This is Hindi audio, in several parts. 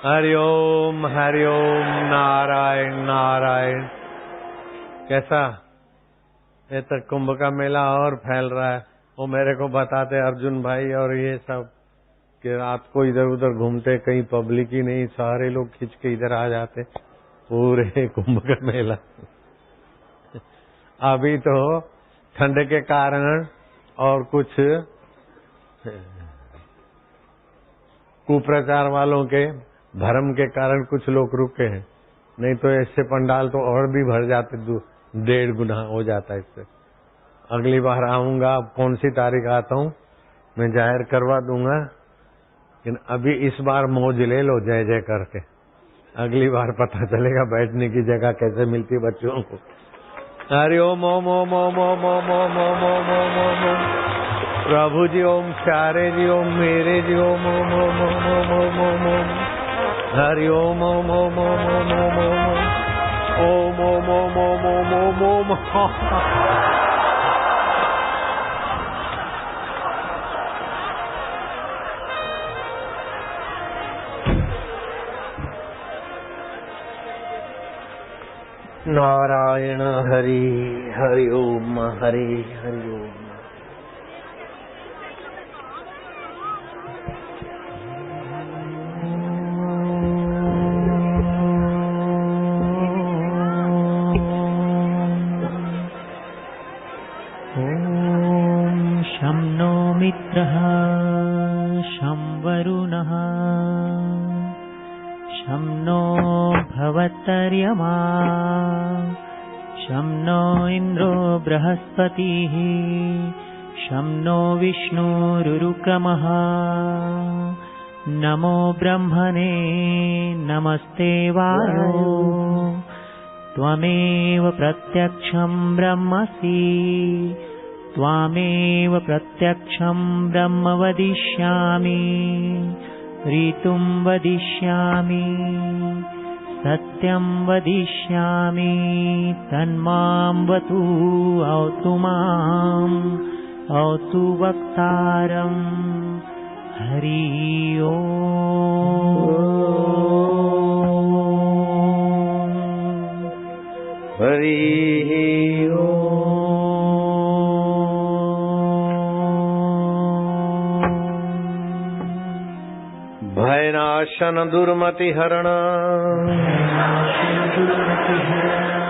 हरिओम हरिओम, नारायण नारायण। कैसा ये तक कुंभ का मेला और फैल रहा है। वो मेरे को बताते अर्जुन भाई और ये सब कि रात को इधर उधर घूमते, कहीं पब्लिक ही नहीं, सारे लोग खींच के इधर आ जाते, पूरे कुंभ का मेला। अभी तो ठंड के कारण और कुछ कुप्रचार वालों के भरम के कारण कुछ लोग रुके हैं, नहीं तो ऐसे पंडाल तो और भी भर जाते, 1.5 गुना हो जाता है इससे। अगली बार आऊंगा, कौन सी तारीख आता हूँ मैं जाहिर करवा दूंगा, लेकिन अभी इस बार मौज ले लो जय जय करके। अगली बार पता चलेगा बैठने की जगह कैसे मिलती है बच्चों को। हरि ओम ओम ओम ओम ओम ओम ओम ओम ओम ओम ओम ओम। प्रभु जी ओम, प्यारे जी ओम, मेरे जी ओम ओम ओम ओम ओम ओम ओम ओम। हरि ओम ओम ओम ओम ओम ओम ओम ओम ओम ओम ओम ओम ओम। नारायण हरि हरि ओम, हरि हरि ओम। ओम शं नो मित्रः शं वरुणः शं नो भवत्तर्यमा शं नो इन्द्रो बृहस्पतिः शं नो विष्णुरुरुक्रमः। नमो ब्रह्मणे नमस्ते वायो, त्वमेव प्रत्यक्षं ब्रह्मसि, त्वामेव प्रत्यक्षं ब्रह्म वदिष्यामि, ऋतुं वदिष्यामि, सत्यं वदिष्यामि, तन्मां वतु औतु माम् औतु वक्तारम्। हरि ओम् हरि ओम्। भयनाशन दुर्मति हरण,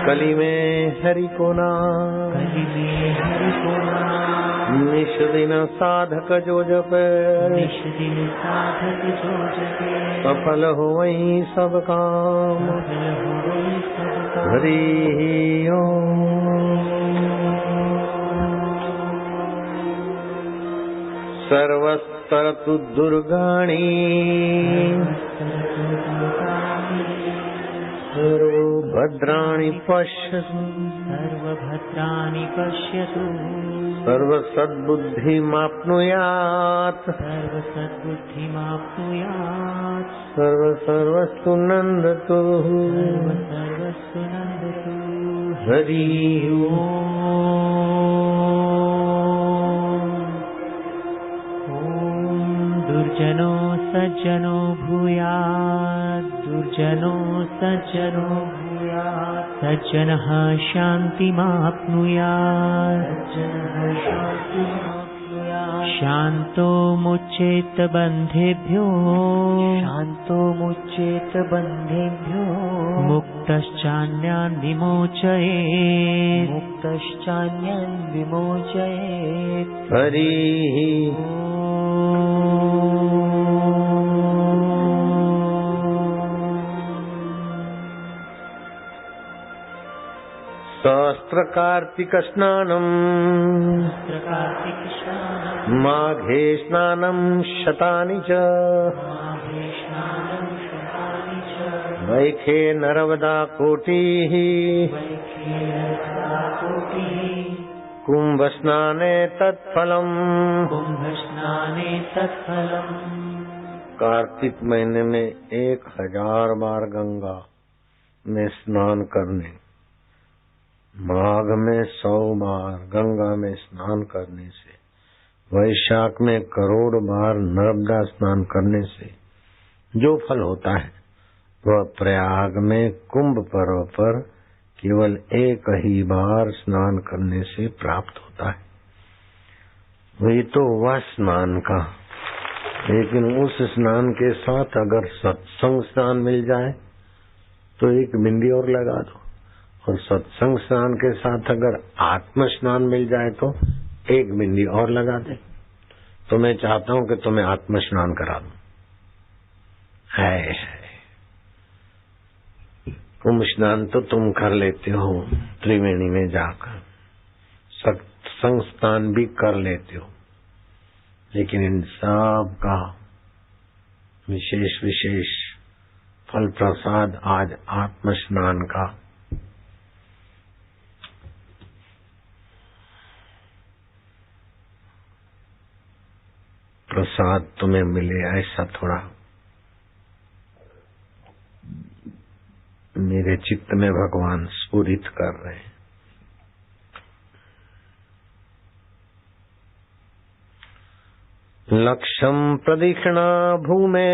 कली में हरि को नाम, निश दिन साधक जो जपे, सफल हो वही सब काम। हरि ओम। सर्वस्तरतु दुर्गाणि, सर्वभद्राणि पश्यतु, सर्वभद्राणि पश्यतु, सर्वसद्बुद्धिमाप्नुयात्, सर्वसद्बुद्धिमाप्नुयात्, सर्वस्तु नन्दतु, सर्वस्तु नन्दतु। हरि ओम्। दुर्जनो सज्जनो भूयात्, दुर्जनो सज्जनो भूयात्, सज्जनः शान्तिमाप्नुयात्, शान्तो मुच्येत बन्धेभ्यो, शान्तो मुच्येत बन्धेभ्यो, मुक्तश्चान्यान् विमोचयेत्, मुक्तश्चान्यान् विमोचयेत्। हरि सहस्र कार्तिक स्नानम, माघे स्नानम शतानि च, वैखे नर्मदा कोटिः, कुंभ स्नाने तत्फलम्, कुंभ स्नाने तत्फलम्। कार्तिक महीने में 1000 बार गंगा में स्नान करने, माघ में 100 बार गंगा में स्नान करने से, वैशाख में 1,000,000 बार नर्मदा स्नान करने से जो फल होता है वह प्रयाग में कुंभ पर्व पर केवल एक ही बार स्नान करने से प्राप्त होता है। वही तो हुआ स्नान का। लेकिन उस स्नान के साथ अगर सत्संग स्नान मिल जाए तो एक बिंदी और लगा दो, और सत्संग स्नान के साथ अगर आत्म स्नान मिल जाए तो एक बिंदी और लगा दे। तो मैं चाहता हूं कि तुम्हें आत्म स्नान करा दूं। है कुंभ स्नान तो तुम कर लेते हो त्रिवेणी में जाकर, सत्संग स्नान भी कर लेते हो, लेकिन इन सब का विशेष विशेष फल प्रसाद आज आत्म स्नान का प्रसाद तुम्हें मिले, ऐसा थोड़ा मेरे चित्त में भगवान स्फुरित कर रहे हैं। लक्ष्यम प्रदक्षिणा भूमे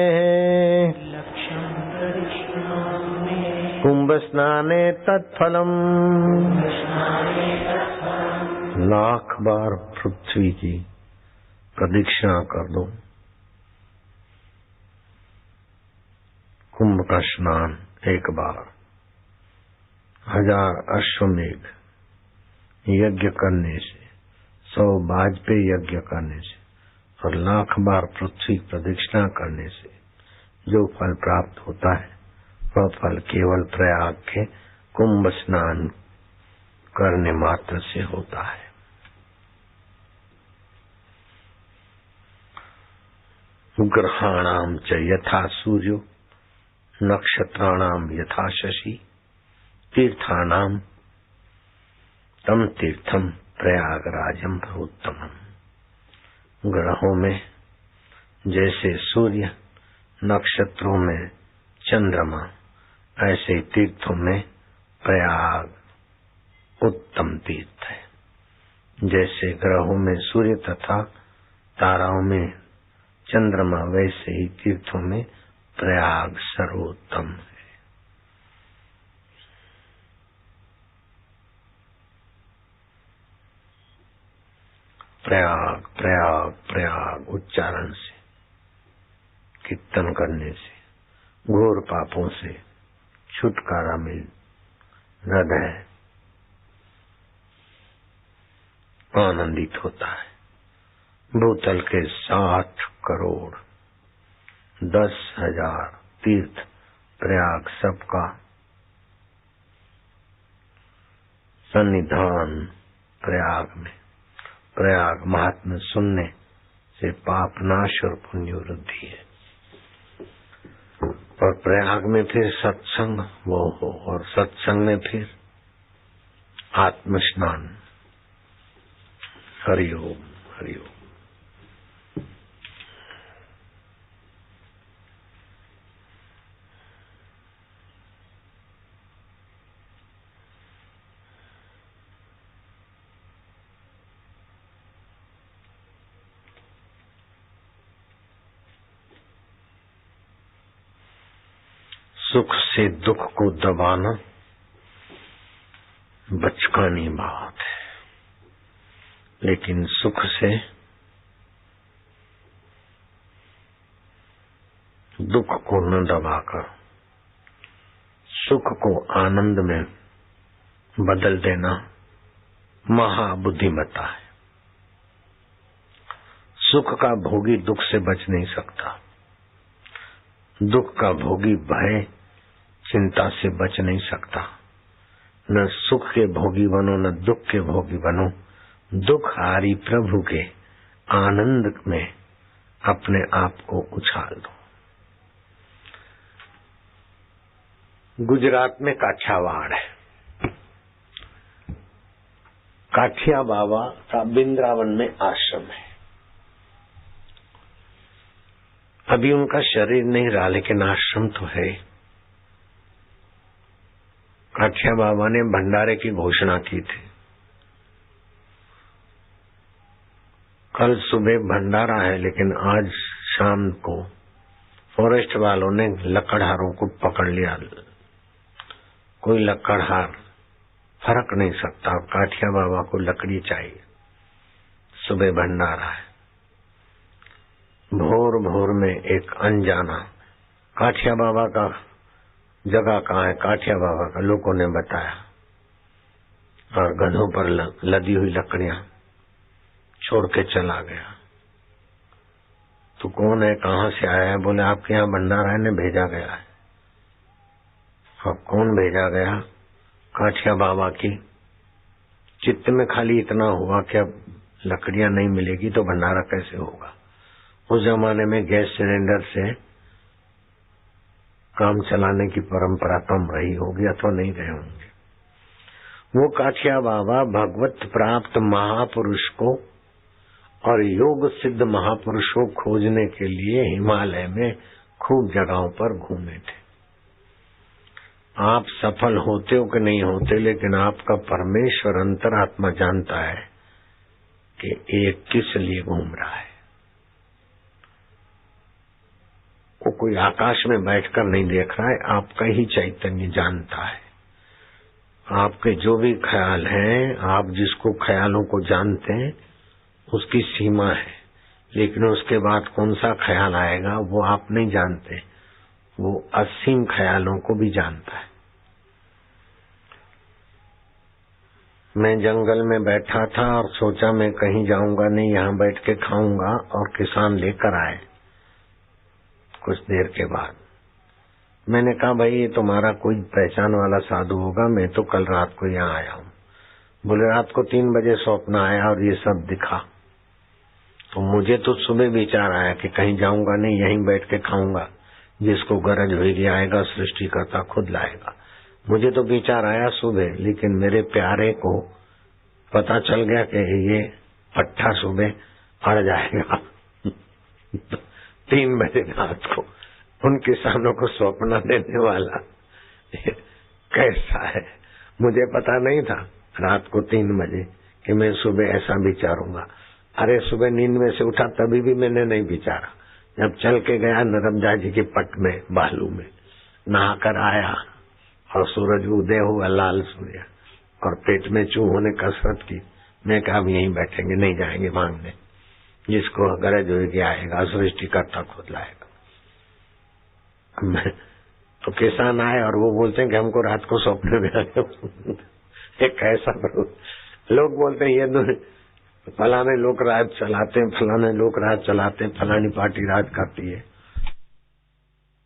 कुंभ स्नाने तत्फलम। लाख बार पृथ्वी की प्रदक्षिणा कर दो, कुंभ का स्नान एक बार, 1000 अश्वमेघ यज्ञ करने से, 100 वाजपेयी यज्ञ करने से और लाख बार पृथ्वी प्रदक्षिणा करने से जो फल प्राप्त होता है वह फल केवल प्रयाग के कुंभ स्नान करने मात्र से होता है। ग्रहाणाम च यथा सूर्यो नक्षत्राणाम यथा शशि तीर्थानाम तम तीर्थम प्रयागराजम बहुत्तमम्। ग्रहों में जैसे सूर्य, नक्षत्रों में चंद्रमा, ऐसे तीर्थों में प्रयाग उत्तम तीर्थ है। जैसे ग्रहों में सूर्य तथा ताराओं में चंद्रमा, वैसे ही तीर्थों में प्रयाग सर्वोत्तम है। प्रयाग प्रयाग प्रयाग उच्चारण से, कीर्तन करने से घोर पापों से छुटकारा मिल हृदय आनंदित होता है। भूतल के 60 करोड़ 10,000 तीर्थ प्रयाग सबका सन्निधान प्रयाग में। प्रयाग महात्म्य सुनने से पाप नाश और पुण्य वृद्धि है। और प्रयाग में फिर सत्संग वो हो, और सत्संग में फिर आत्म स्नान। हरिओम हरिओम। सुख से दुख को दबाना बचकानी बात है, लेकिन सुख से दुख को न दबाकर सुख को आनंद में बदल देना महाबुद्धिमत्ता है। सुख का भोगी दुख से बच नहीं सकता, दुख का भोगी भय चिंता से बच नहीं सकता। न सुख के भोगी बनो न दुख के भोगी बनो। दुख हारी प्रभु के आनंद में अपने आप को उछाल दो। गुजरात में काठियावाड़ है। काठिया बाबा का बिंद्रावन में आश्रम है। अभी उनका शरीर नहीं रहा, लेकिन आश्रम तो है। काठिया बाबा ने भंडारे की घोषणा की थी। कल सुबह भंडारा है, लेकिन आज शाम को फॉरेस्ट वालों ने लकड़हारों को पकड़ लिया। कोई लकड़हार फरक नहीं सकता, काठिया बाबा को लकड़ी चाहिए। सुबह भंडारा है। भोर भोर में एक अनजाना काठिया बाबा का जगह कहाँ है, काठिया बाबा का लोगों ने बताया, और गधों पर लदी हुई लकड़ियां छोड़ के चला गया। तो कौन है, कहाँ से आया है? बोले आपके यहाँ भंडारा है ने भेजा गया है। अब कौन भेजा गया? काठिया बाबा की चित्त में खाली इतना हुआ कि अब लकड़ियां नहीं मिलेगी तो भंडारा कैसे होगा। उस जमाने में गैस सिलेंडर से काम चलाने की परंपरा कम रही होगी अथवा नहीं रहे होंगे। वो काठिया बाबा भगवत प्राप्त महापुरुष को और योग सिद्ध महापुरुषों खोजने के लिए हिमालय में खूब जगहों पर घूमे थे। आप सफल होते हो कि नहीं होते, लेकिन आपका परमेश्वर अंतरात्मा जानता है कि ये किस लिए घूम रहा है। वो कोई आकाश में बैठकर नहीं देख रहा है, आपका ही चैतन्य जानता है। आपके जो भी ख्याल हैं, आप जिसको ख्यालों को जानते हैं उसकी सीमा है, लेकिन उसके बाद कौन सा ख्याल आएगा वो आप नहीं जानते। वो असीम ख्यालों को भी जानता है। मैं जंगल में बैठा था और सोचा मैं कहीं जाऊंगा नहीं, यहाँ बैठ के खाऊंगा, और किसान लेकर आए। कुछ देर के बाद मैंने कहा भाई ये तुम्हारा कोई पहचान वाला साधु होगा, मैं तो कल रात को यहाँ आया हूँ। बोले रात को 3 बजे स्वप्न आया और ये सब दिखा। तो मुझे तो सुबह विचार आया कि कहीं जाऊंगा नहीं, यहीं बैठ के खाऊंगा, जिसको गरज होगी आएगा, सृष्टिकर्ता खुद लाएगा। मुझे तो विचार आया सुबह, लेकिन मेरे प्यारे को पता चल गया कि ये पट्टा सुबह अड़ जाएगा। 3 बजे रात को उन किसानों को स्वप्न देने वाला कैसा है, मुझे पता नहीं था रात को 3 बजे कि मैं सुबह ऐसा विचारूंगा। अरे सुबह नींद में से उठा तभी भी मैंने नहीं विचारा। जब चल के गया नर्मदा जी के पट में, बालू में नहाकर आया और सूरज उदय हुआ, लाल सूर्य, और पेट में चूहों ने कसरत की। मैं कहा अब यहीं बैठेंगे, नहीं जाएंगे मांगने, जिसको गरज होगी आएगा, सृष्टिकर्ता खुद लाएगा। तो किसान आए और वो बोलते हैं कि हमको रात को सपने में आए। एक ऐसा लोग बोलते हैं ये फलाने लोग राज चलाते हैं, फलाने लोग राज चलाते हैं, फलानी पार्टी राज करती है।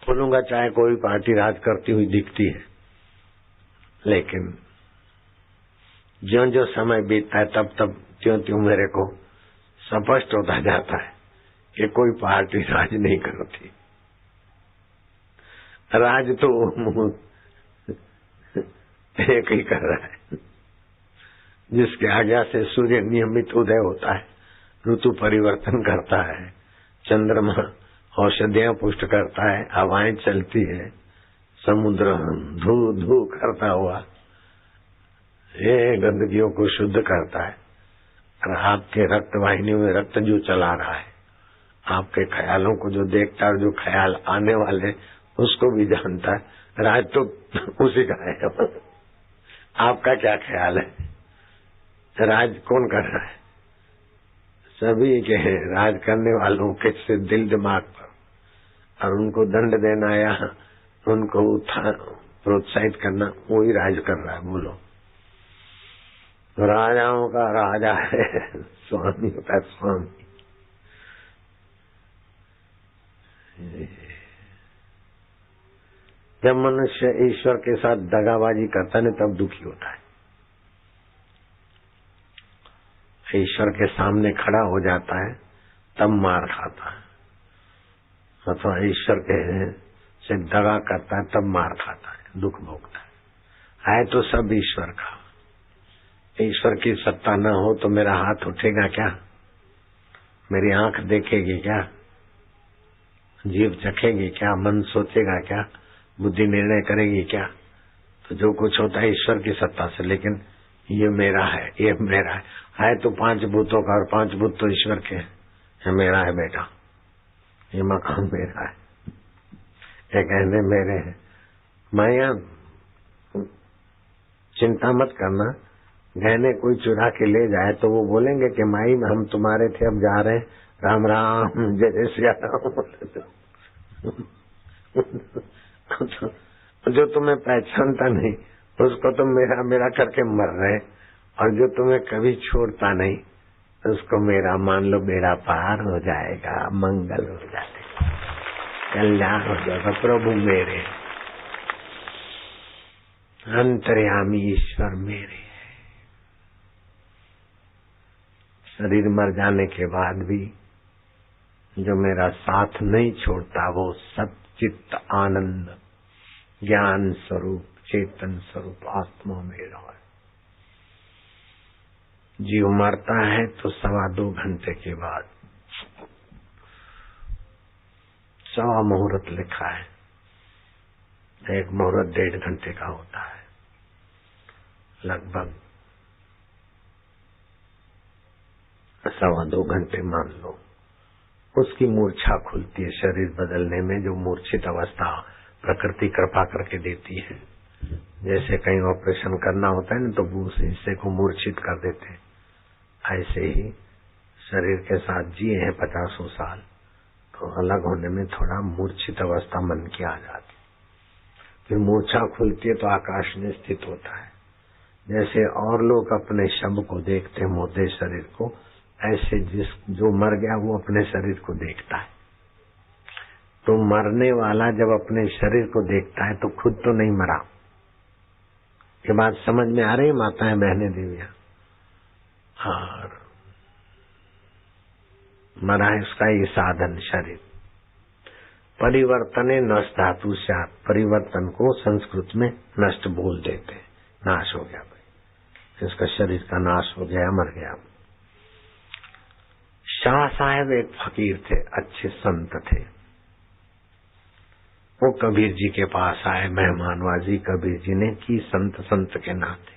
बोलूंगा चाहे कोई पार्टी राज करती हुई दिखती है, लेकिन ज्यों ज्यों समय बीतता है तब तब त्यों त्यों मेरे को स्पष्ट होता जाता है कि कोई पार्टी राज नहीं करती। राज तो एक ही कर रहा है, जिसके आज्ञा से सूर्य नियमित उदय होता है, ऋतु परिवर्तन करता है, चंद्रमा औषधियां पुष्ट करता है, हवाएं चलती है, समुद्र धू धू करता हुआ ये गंदगियों को शुद्ध करता है। और आपके रक्त वाहिनियों में रक्त जो चला रहा है, आपके ख्यालों को जो देखता है, जो ख्याल आने वाले उसको भी जानता है। राज तो उसी का है। आपका क्या ख्याल है? राज कौन कर रहा है? सभी के हैं राज करने वालों के से दिल दिमाग पर, और उनको दंड देना या उनको प्रोत्साहित करना, वही राज कर रहा है। बोलो, राजाओं का राजा है, स्वामी का स्वामी। जब मनुष्य ईश्वर के साथ दगाबाजी करता है तब दुखी होता है। ईश्वर के सामने खड़ा हो जाता है तब मार खाता है, अथवा ईश्वर के से दगा करता है तब मार खाता है, दुख भोगता है तो सब ईश्वर का। ईश्वर की सत्ता न हो तो मेरा हाथ उठेगा क्या? मेरी आंख देखेगी क्या? जीभ चखेगी क्या? मन सोचेगा क्या? बुद्धि निर्णय करेगी क्या? तो जो कुछ होता है ईश्वर की सत्ता से। लेकिन ये मेरा है, ये मेरा है तो 5 भूतों का, और 5 भूत तो ईश्वर के हैं। ये मेरा है बेटा, ये मकान मेरा है। ये गहने मेरे हैं। माया चिंता मत करना, गहने कोई चुरा के ले जाए तो वो बोलेंगे कि माई हम तुम्हारे थे, अब जा रहे हैं, राम राम जय जय श्री राम। जो तुम्हें पहचानता नहीं उसको तुम मेरा मेरा करके मर रहे, और जो तुम्हें कभी छोड़ता नहीं उसको मेरा मान लो, बेड़ा पार हो जाएगा, मंगल हो जाएगा, कल्याण हो जाएगा। प्रभु मेरे, अंतर्यामी ईश्वर मेरे है। शरीर मर जाने के बाद भी जो मेरा साथ नहीं छोड़ता वो सच्चित आनंद ज्ञान स्वरूप चेतन स्वरूप आत्मा मेरा है। जीव मरता है तो 2.25 घंटे के बाद 1.25 मुहूर्त लिखा है, एक मुहूर्त 1.5 घंटे का होता है, लगभग 2.25 घंटे मान लो। उसकी मूर्छा खुलती है शरीर बदलने में, जो मूर्छित अवस्था प्रकृति कृपा करके देती है। जैसे कहीं ऑपरेशन करना होता है ना तो उस हिस्से को मूर्छित कर देते हैं, ऐसे ही शरीर के साथ जिए हैं 50 साल तो अलग होने में थोड़ा मूर्छित अवस्था मन की आ जाती, फिर मूर्छा खुलती है तो आकाश में स्थित होता है। जैसे और लोग अपने शव को देखते मुर्दे शरीर को, ऐसे जो मर गया वो अपने शरीर को देखता है। तो मरने वाला जब अपने शरीर को देखता है तो खुद तो नहीं मरा। ये बात समझ में आ रही माताएं बहनें देवियां? और मरा है उसका ये साधन शरीर। परिवर्तने नष्ट धातु से परिवर्तन को संस्कृत में नष्ट बोल देते, नाश हो गया भाई, इसका शरीर का नाश हो गया, मर गया। शाह साहब एक फकीर थे, अच्छे संत थे। वो कबीर जी के पास आए, मेहमानवाजी कबीर जी ने की संत के नाते।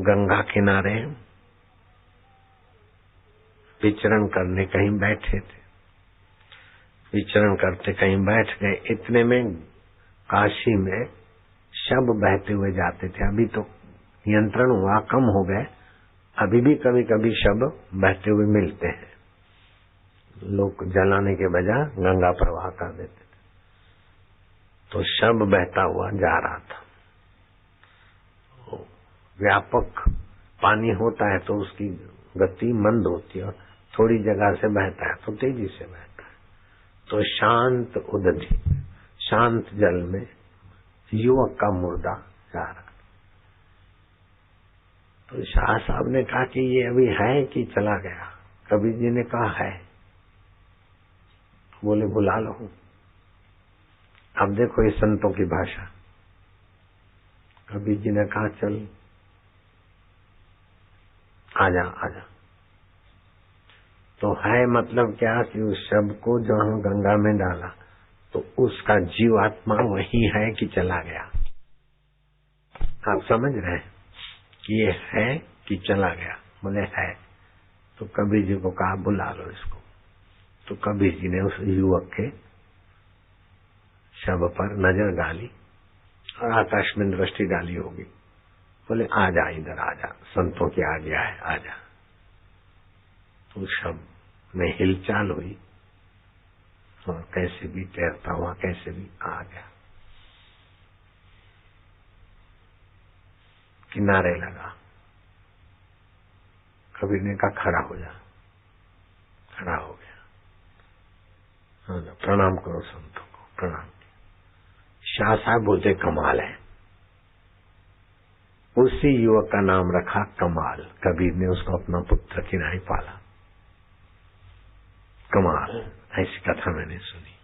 गंगा किनारे विचरण करने कहीं बैठे थे, विचरण करते कहीं बैठ गए, इतने में काशी में शब बहते हुए जाते थे। अभी तो नियंत्रण हुआ, कम हो गए, अभी भी कभी कभी शब बहते हुए मिलते हैं। लोग जलाने के बजाय गंगा प्रवाह कर देते थे। तो शब बहता हुआ जा रहा था। व्यापक पानी होता है तो उसकी गति मंद होती है, और थोड़ी जगह से बहता है तो तेजी से बहता है। तो शांत उदधि, शांत जल में युवक का मुर्दा जा रहा। तो शाह साहब ने कहा कि ये अभी है कि चला गया? कबीर जी ने कहा है। बोले बुला लो। अब देखो ये संतों की भाषा। कबीर जी ने कहा चल आजा आजा। तो है मतलब क्या कि उस शब्द को जहां गंगा में डाला तो उसका जीवात्मा वही है कि चला गया? आप समझ रहे हैं कि ये है कि चला गया? बोले है। तो कबीर जी को कहा बुला लो इसको। तो कबीर जी ने उस युवक के शव पर नजर डाली और आकाश में दृष्टि डाली होगी। बोले आजा इधर आजा, संतों की आज्ञा है आजा। तो शव में हिलचाल हुई और कैसे भी तैरता हुआ कैसे भी आ गया, किनारे लगा। कबीर ने कहा खड़ा हो जा। खड़ा हो गया। प्रणाम करो संतों को, प्रणाम। शाह साहब बोलते कमाल है। उसी युवक का नाम रखा कमाल। कबीर ने उसको अपना पुत्र की नाई पाला। कमाल, ऐसी कथा मैंने सुनी।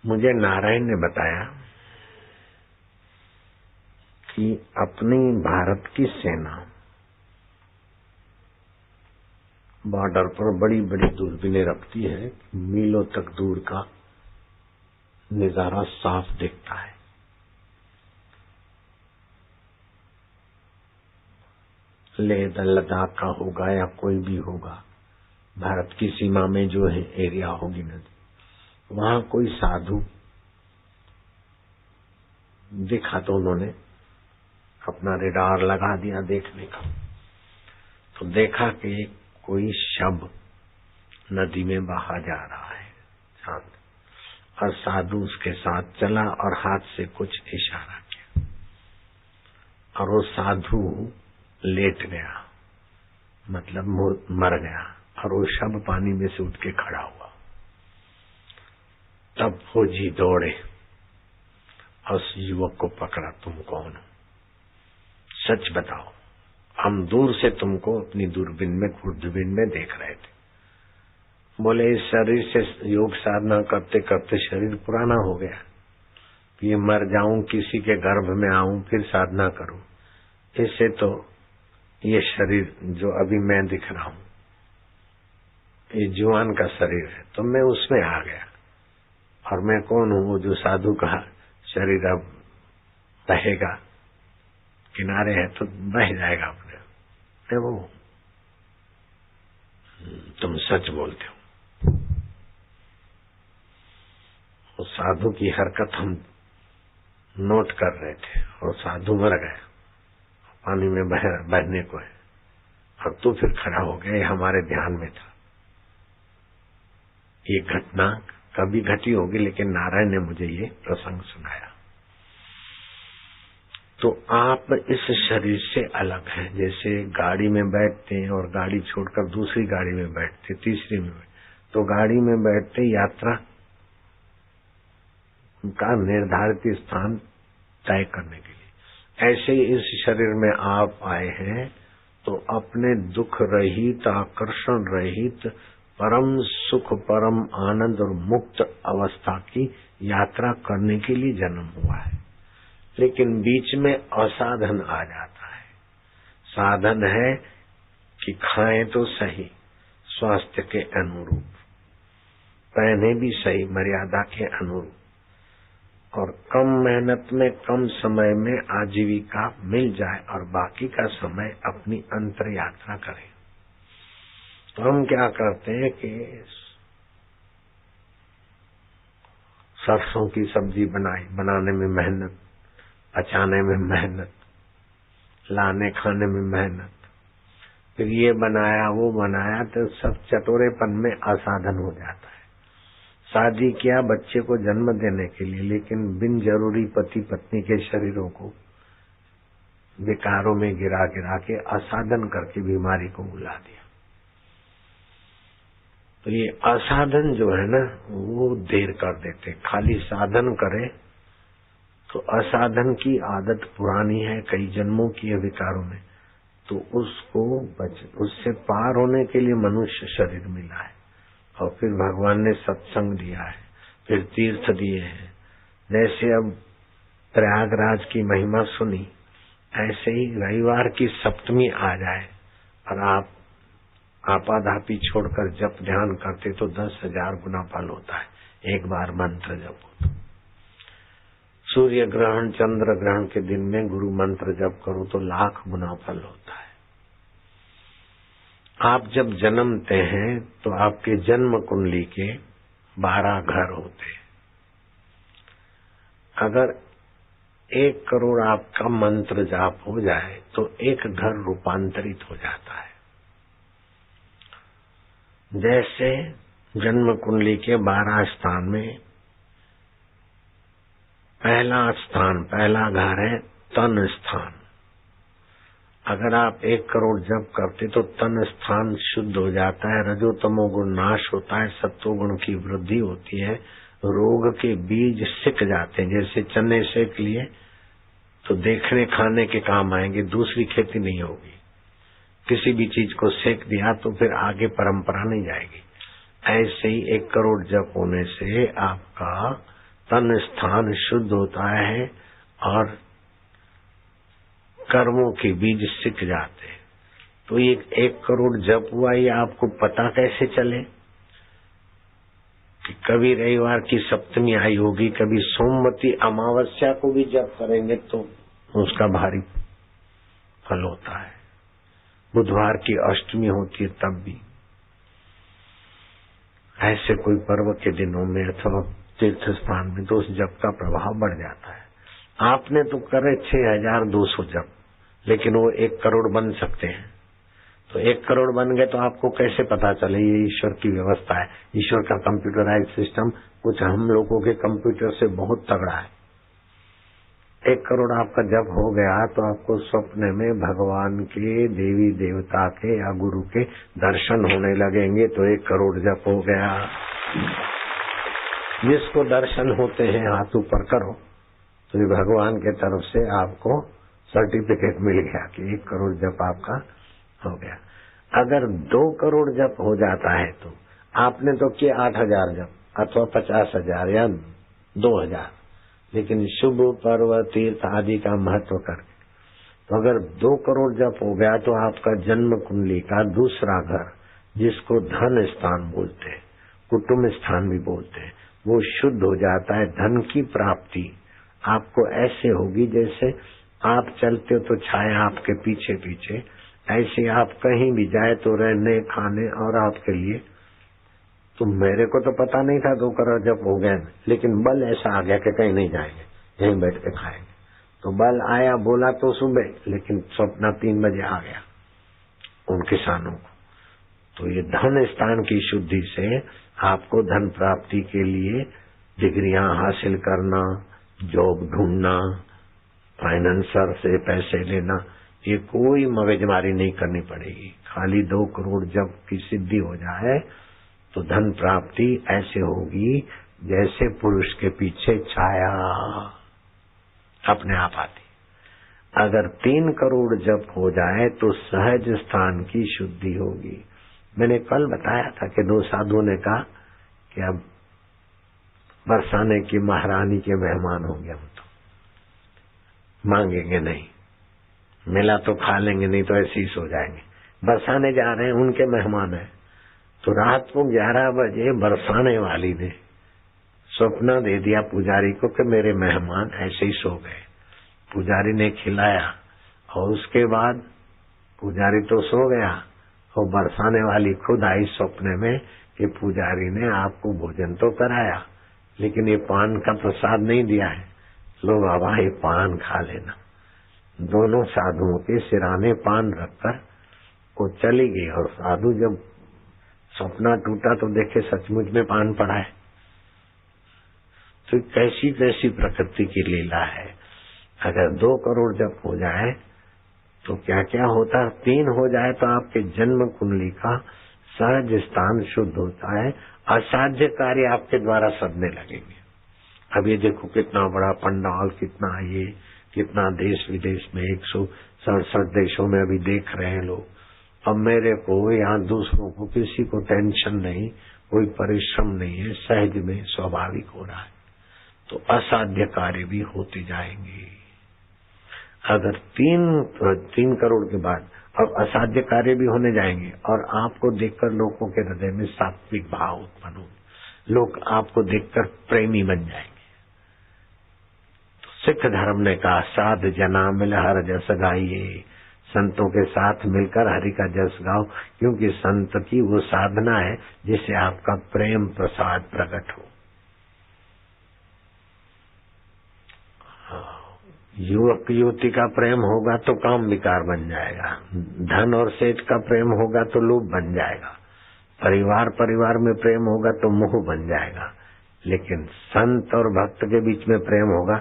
मुझे नारायण ने बताया कि अपनी भारत की सेना बॉर्डर पर बड़ी बड़ी दूरबीनें रखती है, मीलों तक दूर का नजारा साफ दिखता है। लेह लद्दाख का होगा या कोई भी होगा, भारत की सीमा में जो है एरिया होगी नदी, वहां कोई साधु दिखा तो उन्होंने अपना रेडार लगा दिया देखने का। तो देखा कि कोई शव नदी में बहा जा रहा है शांत, और साधु उसके साथ चला और हाथ से कुछ इशारा किया और वो साधु लेट गया, मतलब मर गया, और वो शव पानी में से उठ के खड़ा हुआ। तब फौजी दौड़े और उस युवक को पकड़ा, तुम कौन हो, सच बताओ। हम दूर से तुमको अपनी दूरबीन में खुर्दबीन में देख रहे थे। बोले इस शरीर से योग साधना करते करते शरीर पुराना हो गया, ये मर जाऊं, किसी के गर्भ में आऊं, फिर साधना करूं, इससे तो ये शरीर जो अभी मैं दिख रहा हूं ये जुआन का शरीर है, तो मैं उसमें आ गया। और मैं कौन हूं, वो जो साधु का शरीर अब बहेगा, किनारे है तो बह जाएगा अपने, मैं वो। तुम सच बोलते हो। वो साधु की हरकत हम नोट कर रहे थे और साधु मर गया, पानी में बहने को है, और तू फिर खड़ा हो गया, हमारे ध्यान में था। ये घटना कभी घटी होगी, लेकिन नारायण ने मुझे ये प्रसंग सुनाया। तो आप इस शरीर से अलग हैं। जैसे गाड़ी में बैठते हैं और गाड़ी छोड़कर दूसरी गाड़ी में बैठते, तीसरी में तो गाड़ी में बैठते यात्रा का निर्धारित स्थान तय करने के लिए, ऐसे ही इस शरीर में आप आए हैं तो अपने दुख रहित, आकर्षण रहित, परम सुख, परम आनंद और मुक्त अवस्था की यात्रा करने के लिए जन्म हुआ है। लेकिन बीच में असाधन आ जाता है। साधन है कि खाएं तो सही, स्वास्थ्य के अनुरूप, पहने भी सही, मर्यादा के अनुरूप, और कम मेहनत में कम समय में आजीविका मिल जाए और बाकी का समय अपनी अंतर यात्रा करें। तो हम क्या करते हैं कि सरसों की सब्जी बनाने में मेहनत, पचाने में मेहनत, लाने खाने में मेहनत, फिर ये बनाया वो बनाया, तो सब चटोरेपन में असाधन हो जाता है। शादी किया बच्चे को जन्म देने के लिए, लेकिन बिन जरूरी पति पत्नी के शरीरों को विकारों में गिरा गिरा के असाधन करके बीमारी को बुला दिया। तो ये असाधन जो है ना, वो देर कर देते। खाली साधन करे तो असाधन की आदत पुरानी है, कई जन्मों की है विकारों में, तो उससे पार होने के लिए मनुष्य शरीर मिला है। और फिर भगवान ने सत्संग दिया है, फिर तीर्थ दिए हैं। जैसे अब प्रयागराज की महिमा सुनी, ऐसे ही रविवार की सप्तमी आ जाए और आप आपाधापी छोड़कर जप ध्यान करते तो 10,000 गुना फल होता है एक बार मंत्र जप हो। सूर्य ग्रहण, चंद्र ग्रहण के दिन में गुरु मंत्र जप करो तो 1,00,000 गुना फल होता है। आप जब जन्मते हैं तो आपके जन्म कुंडली के 12 घर होते हैं। अगर 1 करोड़ आपका मंत्र जाप हो जाए तो 1 घर रूपांतरित हो जाता है। जैसे जन्म कुंडली के 12 स्थान में पहला घर है तन स्थान। अगर आप 1 करोड़ जप करते तो तन स्थान शुद्ध हो जाता है, रजोतमो गुण नाश होता है, सत्वगुण की वृद्धि होती है, रोग के बीज सिक जाते हैं। जैसे चने सेक लिए तो देखने खाने के काम आएंगे, दूसरी खेती नहीं होगी। किसी भी चीज को सेक दिया तो फिर आगे परंपरा नहीं जाएगी। ऐसे ही 1 करोड़ जप होने से आपका तन स्थान शुद्ध होता है और कर्मों के बीज सिक जाते हैं। तो ये 1 करोड़ जप हुआ, ये आपको पता कैसे चले कि कभी रविवार की सप्तमी आई होगी, कभी सोमवती अमावस्या को भी जप करेंगे तो उसका भारी फल होता है। बुधवार की अष्टमी होती है तब भी ऐसे कोई पर्व के दिनों में अथवा तीर्थ स्थान में तो उस जप का प्रभाव बढ़ जाता है। आपने तो करे 6200 जप, लेकिन वो 1 करोड़ बन सकते हैं। तो 1 करोड़ बन गए तो आपको कैसे पता चले ये ईश्वर की व्यवस्था है? ईश्वर का कंप्यूटराइज सिस्टम कुछ हम लोगों के कंप्यूटर से बहुत तगड़ा है। 1 करोड़ आपका जप हो गया तो आपको स्वप्न में भगवान के, देवी देवता के या गुरु के दर्शन होने लगेंगे, तो 1 करोड़ जप हो गया। जिसको दर्शन होते हैं हाथ ऊपर करो, तो ये भगवान के तरफ से आपको सर्टिफिकेट मिल गया कि 1 करोड़ जप आपका हो गया। अगर 2 करोड़ जप हो जाता है तो आपने तो किया 8000 जप अथवा 50,000 या 2000, लेकिन शुभ पर्व तीर्थ आदि का महत्व करके, तो अगर 2 करोड़ जप हो गया तो आपका जन्म कुंडली का दूसरा घर, जिसको धन स्थान बोलते हैं, कुटुंब स्थान भी बोलते हैं, वो शुद्ध हो जाता है। धन की प्राप्ति आपको ऐसे होगी जैसे आप चलते हो तो छाया आपके पीछे पीछे, ऐसे आप कहीं भी जाए तो रहने खाने और आपके लिए। तो मेरे को तो पता नहीं था 2 करोड़ जब हो गए, लेकिन बल ऐसा आ गया कि कहीं नहीं जाएंगे, यहीं बैठ के खाएंगे। तो बल आया, बोला तो सुबह, लेकिन सपना 3 बजे आ गया उन किसानों को। तो ये धन स्थान की शुद्धि से आपको धन प्राप्ति के लिए डिग्रियां हासिल करना, जॉब ढूंढना, फाइनेंसर से पैसे लेना, ये कोई मगजमारी नहीं करनी पड़ेगी। खाली 2 करोड़ जब की सिद्धि हो जाए तो धन प्राप्ति ऐसे होगी जैसे पुरुष के पीछे छाया अपने आप आती। अगर 3 करोड़ जप हो जाए तो सहज स्थान की शुद्धि होगी। मैंने कल बताया था कि 2 साधुओं ने कहा कि अब बरसाने की महारानी के मेहमान होंगे, हम तो मांगेंगे नहीं, मिला तो खा लेंगे, नहीं तो ऐसे ही सो जाएंगे। बरसाने जा रहे हैं, उनके मेहमान है। तो रात को 11 बजे बरसाने वाली ने सपना दे दिया पुजारी को कि मेरे मेहमान ऐसे ही सो गए। पुजारी ने खिलाया और उसके बाद पुजारी तो सो गया और बरसाने वाली खुद आई सपने में कि पुजारी ने आपको भोजन तो कराया, लेकिन ये पान का प्रसाद नहीं दिया है, लो बाबा ये पान खा लेना। दोनों साधुओं के सिराने पान रखकर वो चली गई, और साधु जब सपना टूटा तो देखे सचमुच में पान पड़ा है। तो कैसी कैसी प्रकृति की लीला है। अगर 2 करोड़ जब हो जाए तो क्या क्या होता है। 3 हो जाए तो आपके जन्म कुंडली का सहज स्थान शुद्ध होता है, असाध्य कार्य आपके द्वारा सदने लगेंगे। अब ये देखो कितना बड़ा पंडाल, कितना ये, कितना देश विदेश में 167 देशों में अभी देख रहे हैं लोग। अब मेरे को यहाँ दूसरों को किसी को टेंशन नहीं, कोई परिश्रम नहीं है, सहज में स्वाभाविक हो रहा है। तो असाध्य कार्य भी होते जाएंगे। अगर 3 करोड़ के बाद अब असाध्य कार्य भी होने जाएंगे, और आपको देखकर लोगों के हृदय में सात्विक भाव उत्पन्न होंगे, लोग आपको देखकर प्रेमी बन जाएंगे। तो सिख धर्म ने कहा साध जना मिल हर जस गाइए, संतों के साथ मिलकर हरि का जस गाओ, क्योंकि संत की वो साधना है जिससे आपका प्रेम प्रसाद प्रकट हो। युवक युवती का प्रेम होगा तो काम विकार बन जाएगा, धन और सेठ का प्रेम होगा तो लोभ बन जाएगा, परिवार में प्रेम होगा तो मोह बन जाएगा, लेकिन संत और भक्त के बीच में प्रेम होगा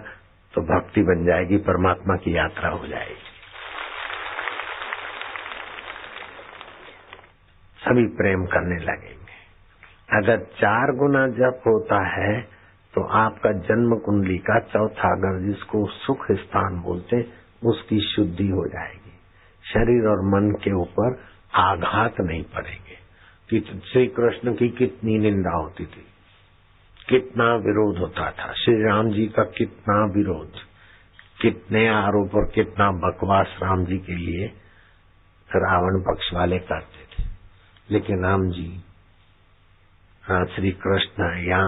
तो भक्ति बन जाएगी, परमात्मा की यात्रा हो जाएगी। सभी प्रेम करने लगेंगे। अगर 4 गुना जप होता है तो आपका जन्म कुंडली का चौथा घर, जिसको सुख स्थान बोलते, उसकी शुद्धि हो जाएगी। शरीर और मन के ऊपर आघात नहीं पड़ेंगे। श्री कृष्ण की कितनी निंदा होती थी, कितना विरोध होता था, श्री राम जी का कितना विरोध, कितने आरोप और कितना बकवास राम जी के लिए रावण पक्ष वाले करते थे। लेकिन राम जी, श्री कृष्ण या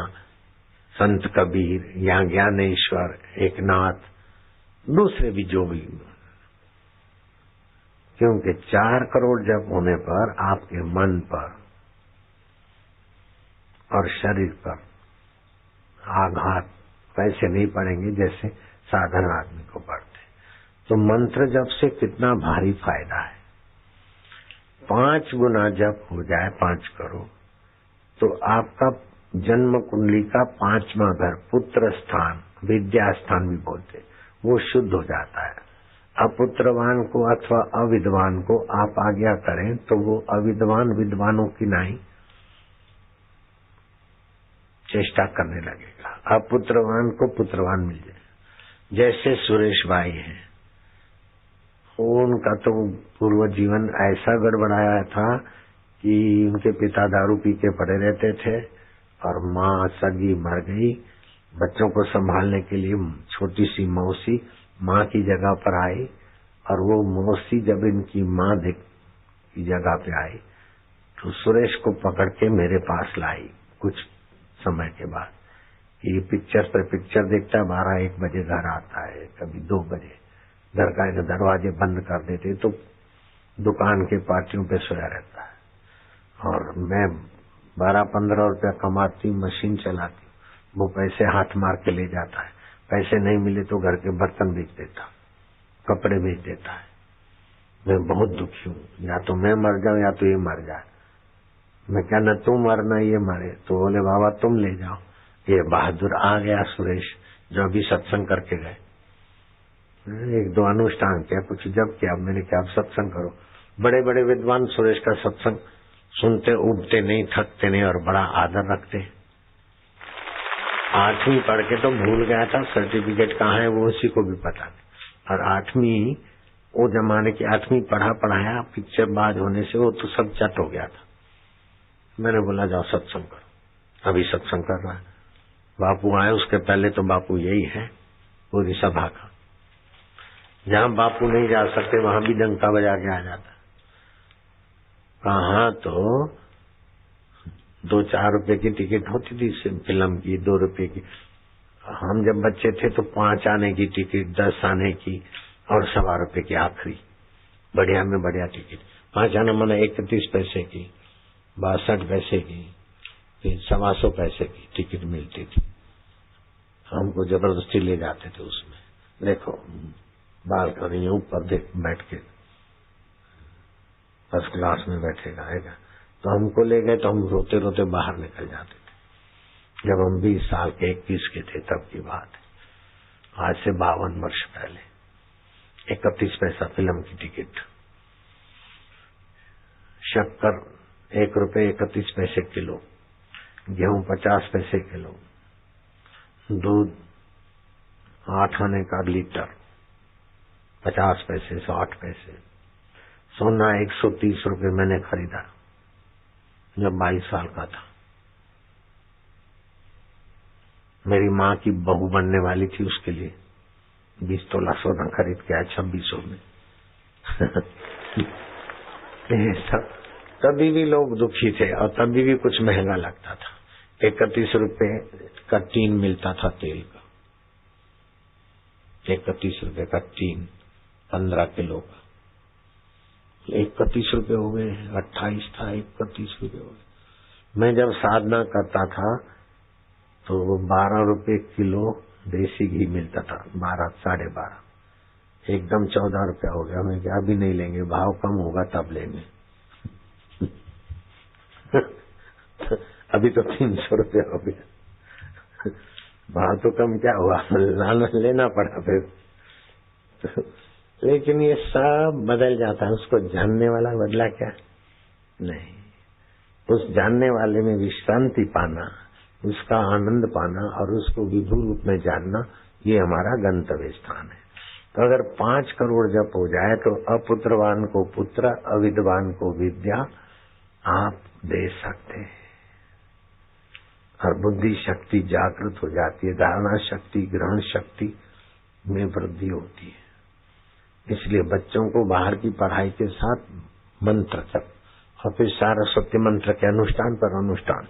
संत कबीर या ज्ञानेश्वर, एकनाथ, दूसरे भी जो भी, क्योंकि 4 करोड़ जप होने पर आपके मन पर और शरीर पर आघात वैसे नहीं पड़ेंगे जैसे साधारण आदमी को पड़ते। तो मंत्र जप से कितना भारी फायदा है। 5 गुना जप हो जाए 5 करोड़ तो आपका जन्म कुंडली का 5वां घर पुत्र स्थान, विद्या स्थान भी बोलते, वो शुद्ध हो जाता है। अपुत्रवान को अथवा अविद्वान को आप आज्ञा करें तो वो अविद्वान विद्वानों की नहीं चेष्टा करने लगेगा, अपुत्रवान को पुत्रवान मिल जाए। जैसे सुरेश भाई है, उनका तो पूर्व जीवन ऐसा गड़बड़ाया था कि उनके पिता दारू पी के पड़े रहते थे और माँ सगी मर गई। बच्चों को संभालने के लिए छोटी सी मौसी माँ की जगह पर आई और वो मौसी जब इनकी माँ की जगह पे आई तो सुरेश को पकड़ के मेरे पास लाई कुछ समय के बाद कि पिक्चर पर पिक्चर देखता है, 12-1 बजे घर आता है, कभी 2 बजे घर का दरवाजे बंद कर देते तो दुकान के पार्टियों पे सोया रहता है। और मैं 12-15 रुपया कमाती, मशीन चलाती, वो पैसे हाथ मार के ले जाता है। पैसे नहीं मिले तो घर के बर्तन बेच देता, कपड़े बेच देता है। मैं बहुत दुखी हूँ, या तो मैं मर जाऊं या तो ये मर जाए। मैं क्या न तू मरना ये मरे, तो बोले बाबा तुम ले जाओ। ये बहादुर आ गया सुरेश, जो अभी सत्संग करके गए, 1-2 अनुष्ठान किया, कुछ जब किया। मैंने क्या आप सत्संग करो। बड़े बड़े विद्वान सुरेश का सत्संग सुनते, उबते नहीं, थकते नहीं और बड़ा आदर रखते। 8वीं पढ़ के तो भूल गया था, सर्टिफिकेट कहाँ है वो उसी को भी पता नहीं। और 8वीं वो जमाने की 8वीं पढ़ाया, पिक्चर बाज होने से वो तो सब चट हो गया था। मैंने बोला जाओ सत्संग करो। अभी सत्संग कर रहा है। बापू आए, उसके पहले तो बापू यही है पूरी सभा का। जहाँ बापू नहीं जा सकते वहां भी डंका बजा के आ जाता। कहाँ तो 2-4 रुपए की टिकट होती थी फिल्म की, 2 रुपए की। हम जब बच्चे थे तो 5 आने की टिकट, 10 आने की और 1.25 रुपए की आखिरी बढ़िया में बढ़िया टिकट। 5 आना माना 31 पैसे की, 62 पैसे की, फिर 125 पैसे की टिकट मिलती थी। हमको जबरदस्ती ले जाते थे उसमें। देखो बालकनी ऊपर देख बैठ के फर्स्ट क्लास में बैठेगा आएगा। तो हमको ले गए तो हम रोते रोते बाहर निकल जाते थे। जब हम 20 साल के 21 के थे तब की बात है, आज से 52 वर्ष पहले। 31 पैसा फिल्म की टिकट। शक्कर 1 रुपए 31 पैसे किलो, गेहूं 50 पैसे किलो, दूध 8 आने का लीटर 50 पैसे, 60 पैसे। सोना 130 रुपए मैंने खरीदा जब 22 साल का था। मेरी माँ की बहू बनने वाली थी, उसके लिए 20 तोला सोना खरीद के आया 2600 में। ये सब तभी भी लोग दुखी थे और तभी भी कुछ महंगा लगता था। 31 रुपए का टीन मिलता था तेल का, 31 रुपए का टीन 15 किलो का। 31 रुपए हो गए, 28 था, 31 रुपए हो गए। मैं जब साधना करता था तो 12 रुपए किलो देसी घी मिलता था, 12 साढ़े 12, एकदम 14 रुपया हो गया। मैं क्या अभी नहीं लेंगे, भाव कम होगा तब लेंगे। अभी तो 300 रुपया हो गया, भाव तो कम क्या हुआ, लेना पड़ा फिर। लेकिन ये सब बदल जाता है, उसको जानने वाला बदला क्या नहीं। उस जानने वाले में विश्रांति पाना, उसका आनंद पाना और उसको विभू रूप में जानना, ये हमारा गंतव्य स्थान है। तो अगर 5 करोड़ जप हो जाए तो अपुत्रवान को पुत्र, अविद्वान को विद्या आप दे सकते हैं और बुद्धि शक्ति जागृत हो जाती है, धारणा शक्ति, ग्रहण शक्ति में वृद्धि होती है। इसलिए बच्चों को बाहर की पढ़ाई के साथ मंत्र जप और फिर सरस्वती मंत्र के अनुष्ठान पर अनुष्ठान,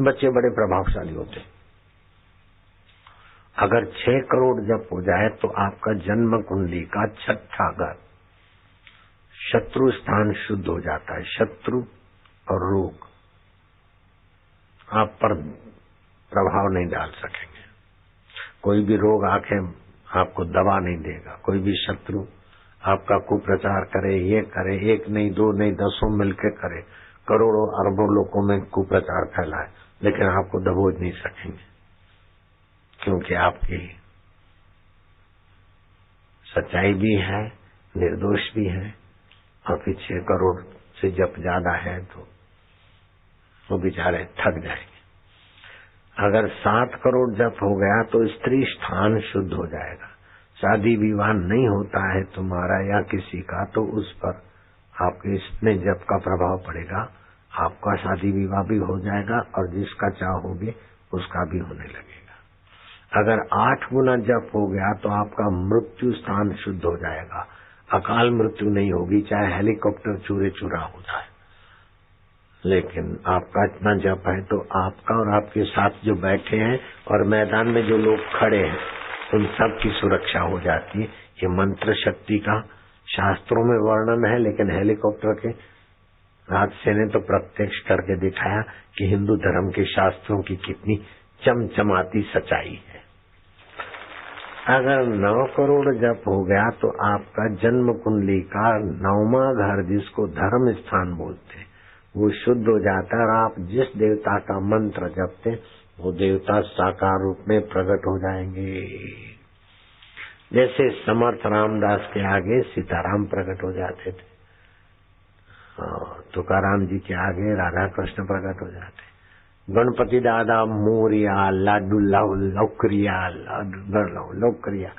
बच्चे बड़े प्रभावशाली होते। अगर 6 करोड़ जप हो जाए तो आपका जन्म कुंडली का 6ठा घर शत्रु स्थान शुद्ध हो जाता है। शत्रु और रोग आप पर प्रभाव नहीं डाल सकेंगे। कोई भी रोग आके आपको दवा नहीं देगा। कोई भी शत्रु आपका कुप्रचार करे, ये करे, एक नहीं दो नहीं दसों मिलकर करे, करोड़ों अरबों लोगों में कुप्रचार फैलाए, लेकिन आपको दबोच नहीं सकेंगे, क्योंकि आपकी सच्चाई भी है, निर्दोष भी है, और 6 करोड़ से जब ज्यादा है तो वो बेचारे थक जाएंगे। अगर 7 करोड़ जप हो गया तो स्त्री स्थान शुद्ध हो जाएगा। शादी विवाह नहीं होता है तुम्हारा या किसी का, तो उस पर आपके इसमें जप का प्रभाव पड़ेगा, आपका शादी विवाह भी हो जाएगा और जिसका चाहोगे उसका भी होने लगेगा। अगर 8 गुना जप हो गया तो आपका मृत्यु स्थान शुद्ध हो जाएगा, अकाल मृत्यु नहीं होगी, चाहे हेलीकॉप्टर चूरे चूरा हो जाए। लेकिन आपका इतना जप है तो आपका और आपके साथ जो बैठे हैं और मैदान में जो लोग खड़े हैं उन सब की सुरक्षा हो जाती है। ये मंत्र शक्ति का शास्त्रों में वर्णन है, लेकिन हेलीकॉप्टर के हादसे ने तो प्रत्यक्ष करके दिखाया कि हिंदू धर्म के शास्त्रों की कितनी चमचमाती सच्चाई है। अगर 9 करोड़ जप हो गया तो आपका जन्म कुंडली का 9वां घर, जिसको धर्म स्थान बोलते हैं, वो शुद्ध हो जाता है और आप जिस देवता का मंत्र जपते वो देवता साकार रूप में प्रकट हो जाएंगे। जैसे समर्थ रामदास के आगे सीताराम प्रकट हो जाते थे, तुकाराम जी के आगे राधा कृष्ण प्रकट हो जाते, गणपति दादा मोरिया लाडू लाओ लौकरिया लौकरिया,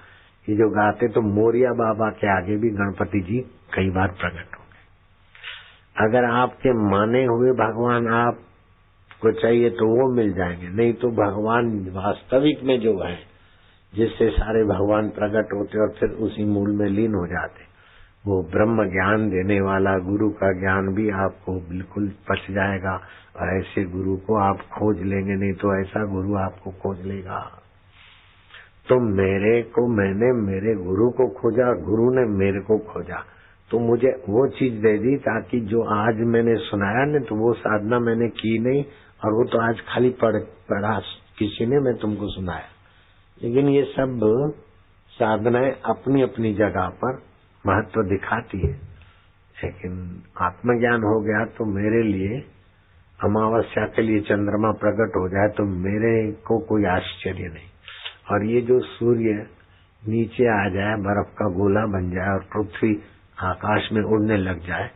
ये जो गाते तो मोरिया बाबा के आगे भी गणपति जी कई बार प्रकट हो गए। अगर आपके माने हुए भगवान आपको चाहिए तो वो मिल जाएंगे, नहीं तो भगवान वास्तविक में जो है, जिससे सारे भगवान प्रकट होते और फिर उसी मूल में लीन हो जाते, वो ब्रह्म ज्ञान देने वाला गुरु का ज्ञान भी आपको बिल्कुल पच जाएगा। और ऐसे गुरु को आप खोज लेंगे, नहीं तो ऐसा गुरु आपको खोज लेगा। तो मैंने मेरे गुरु को खोजा, गुरु ने मेरे को खोजा, तो मुझे वो चीज दे दी ताकि जो आज मैंने सुनाया न, तो वो साधना मैंने की नहीं, और वो तो आज खाली पढ़ा किसी ने, मैं तुमको सुनाया। लेकिन ये सब साधनाएं अपनी अपनी जगह पर महत्व दिखाती है। लेकिन आत्मज्ञान हो गया तो मेरे लिए अमावस्या के लिए चंद्रमा प्रकट हो जाए तो मेरे को कोई आश्चर्य नहीं। और ये जो सूर्य नीचे आ जाए, बर्फ का गोला बन जाए और पृथ्वी आकाश में उड़ने लग जाए,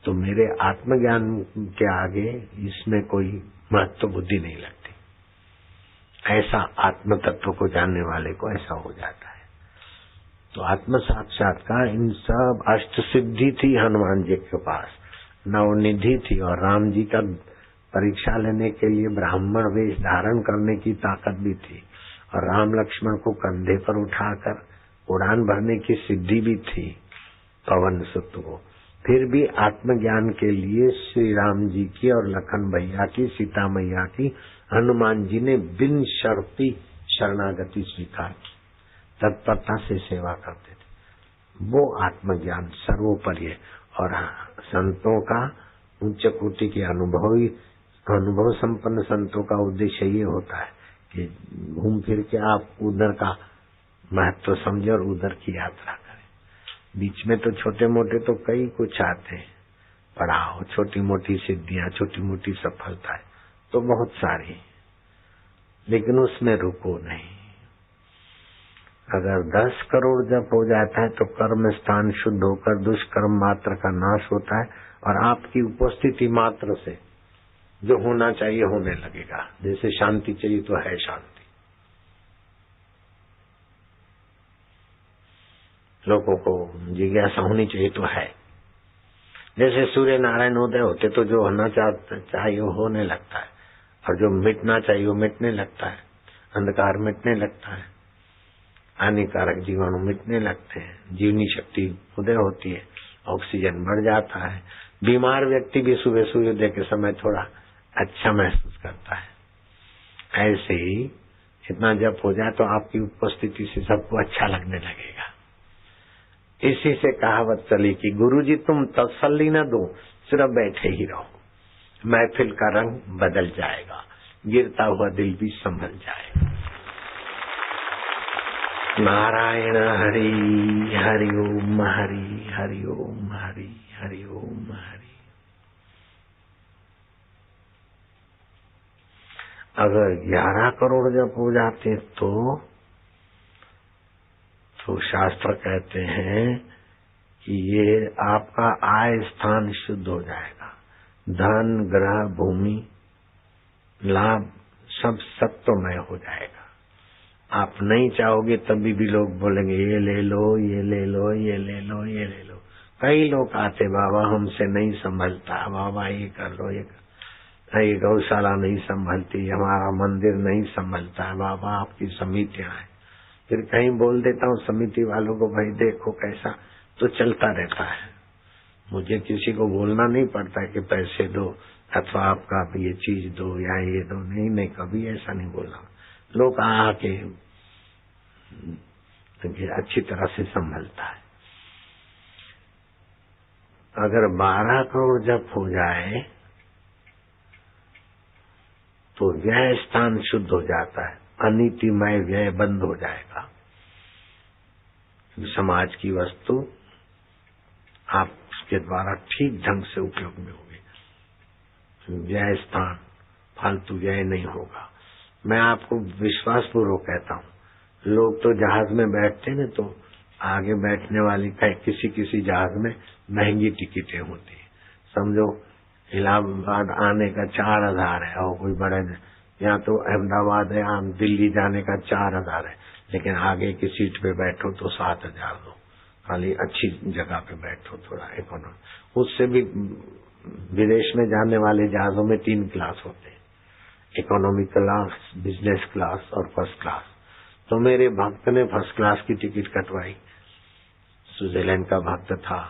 तो मेरे आत्मज्ञान के आगे इसमें कोई महत्व बुद्धि नहीं लगती। ऐसा आत्म तत्व को जानने वाले को ऐसा हो जाता है। तो आत्म साक्षात्कार, इन सब अष्ट सिद्धि थी हनुमान जी के पास, नवनिधि थी, और राम जी का परीक्षा लेने के लिए ब्राह्मण वेश धारण करने की ताकत भी थी, और राम लक्ष्मण को कंधे पर उठाकर उड़ान भरने की सिद्धि भी थी पवन सुत को। फिर भी आत्मज्ञान के लिए श्री राम जी की और लखन भैया की, सीता मैया की, हनुमान जी ने बिन शर्ती शरणागति स्वीकार की, तत्परता से सेवा करते थे। वो आत्मज्ञान सर्वोपरि है। और संतों का उच्च कोटि के अनुभव संपन्न संतों का उद्देश्य ये होता है कि घूम फिर के आप उधर का महत्व समझे और उधर की यात्रा करें। बीच में तो छोटे मोटे तो कई कुछ आते हैं, पढ़ाओ, छोटी मोटी सिद्धियां, छोटी मोटी सफलताएं तो बहुत सारी, लेकिन उसमें रुको नहीं। अगर 10 करोड़ जप हो जाता है तो कर्म स्थान शुद्ध होकर दुष्कर्म मात्र का नाश होता है, और आपकी उपस्थिति मात्र से जो होना चाहिए होने लगेगा। जैसे शांति चाहिए तो है शांति, लोगों को जिज्ञासा होनी चाहिए तो है। जैसे सूर्य नारायण उदय होते तो जो होना चाहिए वो होने लगता है, और जो मिटना चाहिए वो मिटने लगता है, अंधकार मिटने लगता है, हानिकारक जीवाणु मिटने लगते हैं, जीवनी शक्ति उदय होती है, ऑक्सीजन बढ़ जाता है। बीमार व्यक्ति भी सुबह सूर्योदय के समय थोड़ा अच्छा महसूस करता है। ऐसे ही इतना जप हो जाए तो आपकी उपस्थिति से सबको अच्छा लगने लगेगा। इसी से कहावत चली कि गुरुजी तुम तसल्ली न दो, सिर्फ बैठे ही रहो, महफिल का रंग बदल जाएगा। गिरता हुआ दिल भी संभल जाए। नारायण हरि हरि ओम हरि हरि ओम हरि हरि ओम हरि। अगर 11 करोड़ जप हो जाते तो शास्त्र कहते हैं कि ये आपका आय स्थान शुद्ध हो जाएगा, धन ग्रह भूमि लाभ सब सत्वमय हो जाएगा। आप नहीं चाहोगे तभी भी लोग बोलेंगे ये ले लो ये ले लो ये ले लो ये ले लो। कई लोग आते बाबा हमसे नहीं संभलता, बाबा ये कर लो ये गौशाला नहीं संभलती, हमारा मंदिर नहीं संभलता है, बाबा आपकी समितियां हैं। फिर कहीं बोल देता हूँ समिति वालों को, भाई देखो कैसा, तो चलता रहता है। मुझे किसी को बोलना नहीं पड़ता कि पैसे दो अथवा आपका ये चीज दो या ये दो, नहीं कभी ऐसा नहीं बोलना। लोग आके अच्छी तरह से संभलता है। अगर 12 करोड़ जप हो जाए तो व्यय स्थान शुद्ध हो जाता है, अनीतिमय व्यय बंद हो जाएगा। समाज की वस्तु आपके द्वारा ठीक ढंग से उपयोग में होगी, व्यय स्थान फालतू व्यय नहीं होगा। मैं आपको विश्वास पूर्वक कहता हूँ, लोग तो जहाज में बैठते हैं तो आगे बैठने वाली किसी जहाज में महंगी टिकटें होती है। समझो इलाहाबाद आने का 4,000 है और कोई बड़े यहाँ तो अहमदाबाद है, यहाँ दिल्ली जाने का 4,000 है, लेकिन आगे की सीट पे बैठो तो 7,000 दो, खाली अच्छी जगह पे बैठो थोड़ा इकोनॉमी। उससे भी विदेश में जाने वाले जहाजों में 3 क्लास होते हैं, इकोनॉमी क्लास, बिजनेस क्लास और फर्स्ट क्लास। तो मेरे भक्त ने फर्स्ट क्लास की टिकट कटवाई, स्विट्जरलैंड का भक्त था,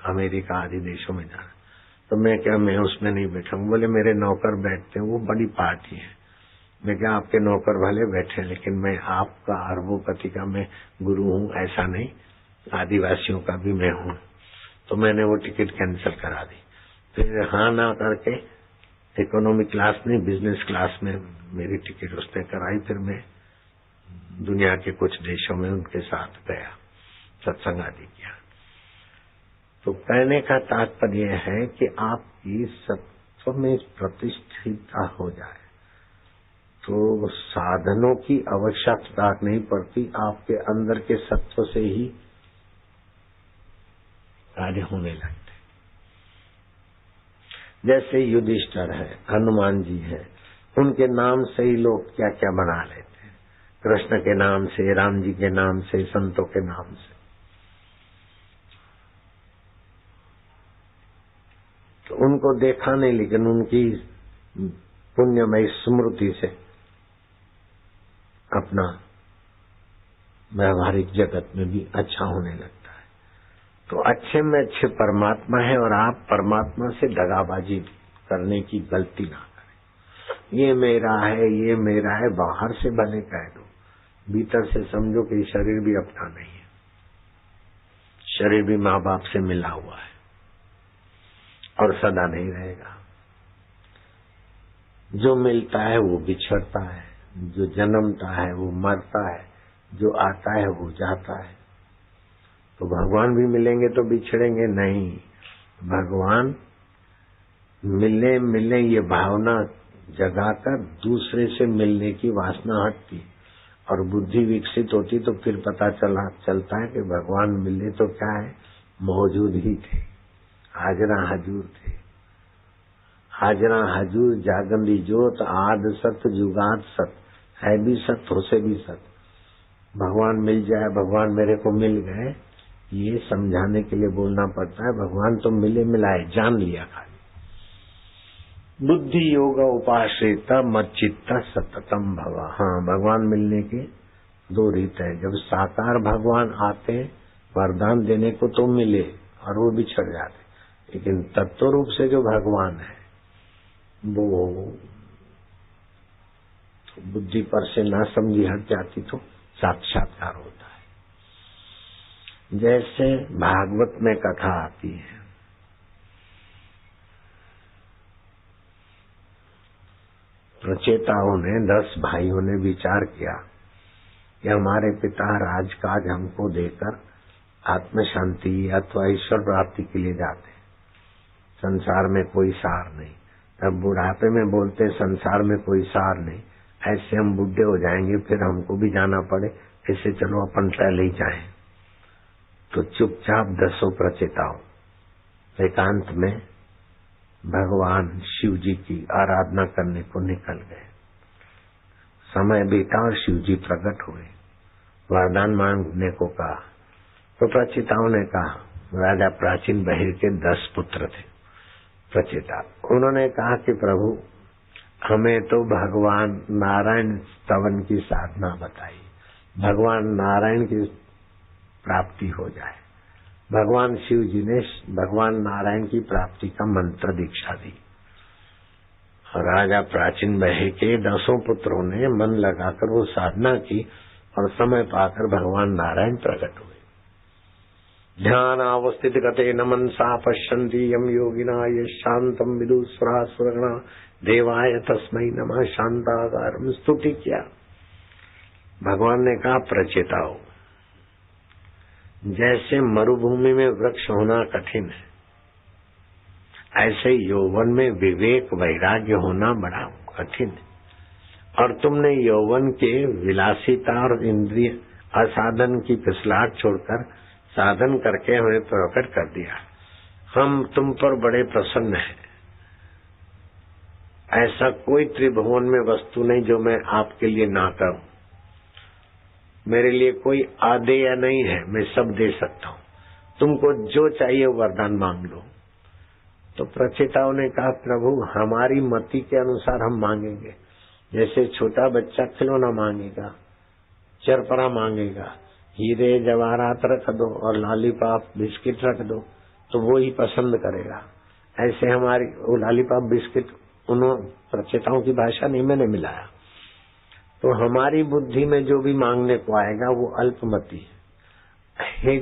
अमेरिका आदि देशों में जाना। तो मैं उसमें नहीं बैठूंगा। बोले मेरे नौकर बैठते हैं, वो बड़ी पार्टी है। मैं क्या आपके नौकर भले बैठे, लेकिन मैं आपका अरबोपति का मैं गुरु हूँ ऐसा नहीं, आदिवासियों का भी मैं हूँ। तो मैंने वो टिकट कैंसिल करा दी। फिर हाँ ना करके इकोनॉमी क्लास नहीं बिजनेस क्लास में मेरी टिकट उसने कराई। फिर मैं दुनिया के कुछ देशों में उनके साथ गया, सत्संग आदि किया। तो कहने का तात्पर्य है कि आपकी सत्व में प्रतिष्ठिता हो जाए तो साधनों की आवश्यकता नहीं पड़ती, आपके अंदर के सत्व से ही कार्य होने लगते। जैसे युधिष्ठिर है, हनुमान जी है, उनके नाम से ही लोग क्या क्या बना लेते हैं, कृष्ण के नाम से, राम जी के नाम से, संतों के नाम से। तो उनको देखा नहीं, लेकिन उनकी पुण्यमय स्मृति से अपना व्यवहारिक जगत में भी अच्छा होने लगता है। तो अच्छे में अच्छे परमात्मा है और आप परमात्मा से दगाबाजी करने की गलती ना करें। ये मेरा है, ये मेरा है, बाहर से भले कह दो, भीतर से समझो कि शरीर भी अपना नहीं है, शरीर भी माँ बाप से मिला हुआ है और सदा नहीं रहेगा। जो मिलता है वो बिछड़ता है, जो जन्मता है वो मरता है, जो आता है वो जाता है। तो भगवान भी मिलेंगे तो बिछड़ेंगे नहीं, भगवान मिले ये भावना जगाकर दूसरे से मिलने की वासना हटती और बुद्धि विकसित होती। तो फिर पता चलता है कि भगवान मिले तो क्या है, मौजूद ही थे, हाजरा हजूर थे। हाजरा हजूर जागंदी जोत, आद सत जुगात सत, है भी सत हो से भी सत। भगवान मिल जाए, भगवान मेरे को मिल गए, ये समझाने के लिए बोलना पड़ता है। भगवान तो मिले मिलाए, जान लिया खाली। बुद्धि योग उपाश्रित मच्चित्त सततम भव। हाँ, भगवान मिलने की 2 रीत है। जब साकार भगवान आते वरदान देने को तो मिले और वो बिछड़ जाते, लेकिन तत्व रूप से जो भगवान है वो बुद्धि पर से ना समझी हट जाती तो साक्षात्कार होता है। जैसे भागवत में कथा आती है, प्रचेताओं ने 10 भाइयों ने विचार किया कि हमारे पिता राजकाज हमको देकर आत्म शांति अथवा ईश्वर प्राप्ति के लिए जाते, संसार में कोई सार नहीं। तब बुढ़ापे में बोलते संसार में कोई सार नहीं, ऐसे हम बुढ़े हो जाएंगे फिर हमको भी जाना पड़े, ऐसे चलो अपन पहले ही जाएं। तो चुपचाप 10 प्रचेताओं एकांत में भगवान शिव जी की आराधना करने को निकल गए। समय बीता और शिव जी प्रकट हुए, वरदान मांगने को कहा। तो प्रचेताओं ने कहा, राजा प्राचीन बहिर के 10 पुत्र थे प्रचेता। उन्होंने कहा कि प्रभु हमें तो भगवान नारायण स्तवन की साधना बताई, भगवान नारायण की प्राप्ति हो जाए। भगवान शिव जी ने भगवान नारायण की प्राप्ति का मंत्र दीक्षा दी। राजा प्राचीन बहे के 10 पुत्रों ने मन लगाकर वो साधना की और समय पाकर भगवान नारायण प्रकट हुए। ध्यान अवस्थित गते न मनसा पश्यन्ति यम योगिना ये शांतम विदुस्वरा सुरगणा देवाय तस्मै नमः शांताकारं स्तुति किया। भगवान ने कहा प्रचेताओ, जैसे मरुभूमि में वृक्ष होना कठिन है, ऐसे यौवन में विवेक वैराग्य होना बड़ा कठिन है। और तुमने यौवन के विलासिता और इंद्रिय असाधन की फिसलाहट छोड़कर साधन करके हमें प्रकट कर दिया। हम तुम पर बड़े प्रसन्न हैं। ऐसा कोई त्रिभुवन में वस्तु नहीं जो मैं आपके लिए ना करूं। मेरे लिए कोई आदेय नहीं है, मैं सब दे सकता हूँ। तुमको जो चाहिए वरदान मांग लो। तो प्रचेताओं ने कहा प्रभु हमारी मति के अनुसार हम मांगेंगे। जैसे छोटा बच्चा खिलौना मांगेगा, चरपरा मांगेगा, हीरे जवाहरात रख दो और लॉलीपॉप बिस्किट रख दो तो वो ही पसंद करेगा। ऐसे हमारी वो लॉलीपॉप बिस्किट उन्होंने प्रचेताओं की भाषा नहीं मैंने मिलाया। तो हमारी बुद्धि में जो भी मांगने को आएगा वो अल्पमति है। हे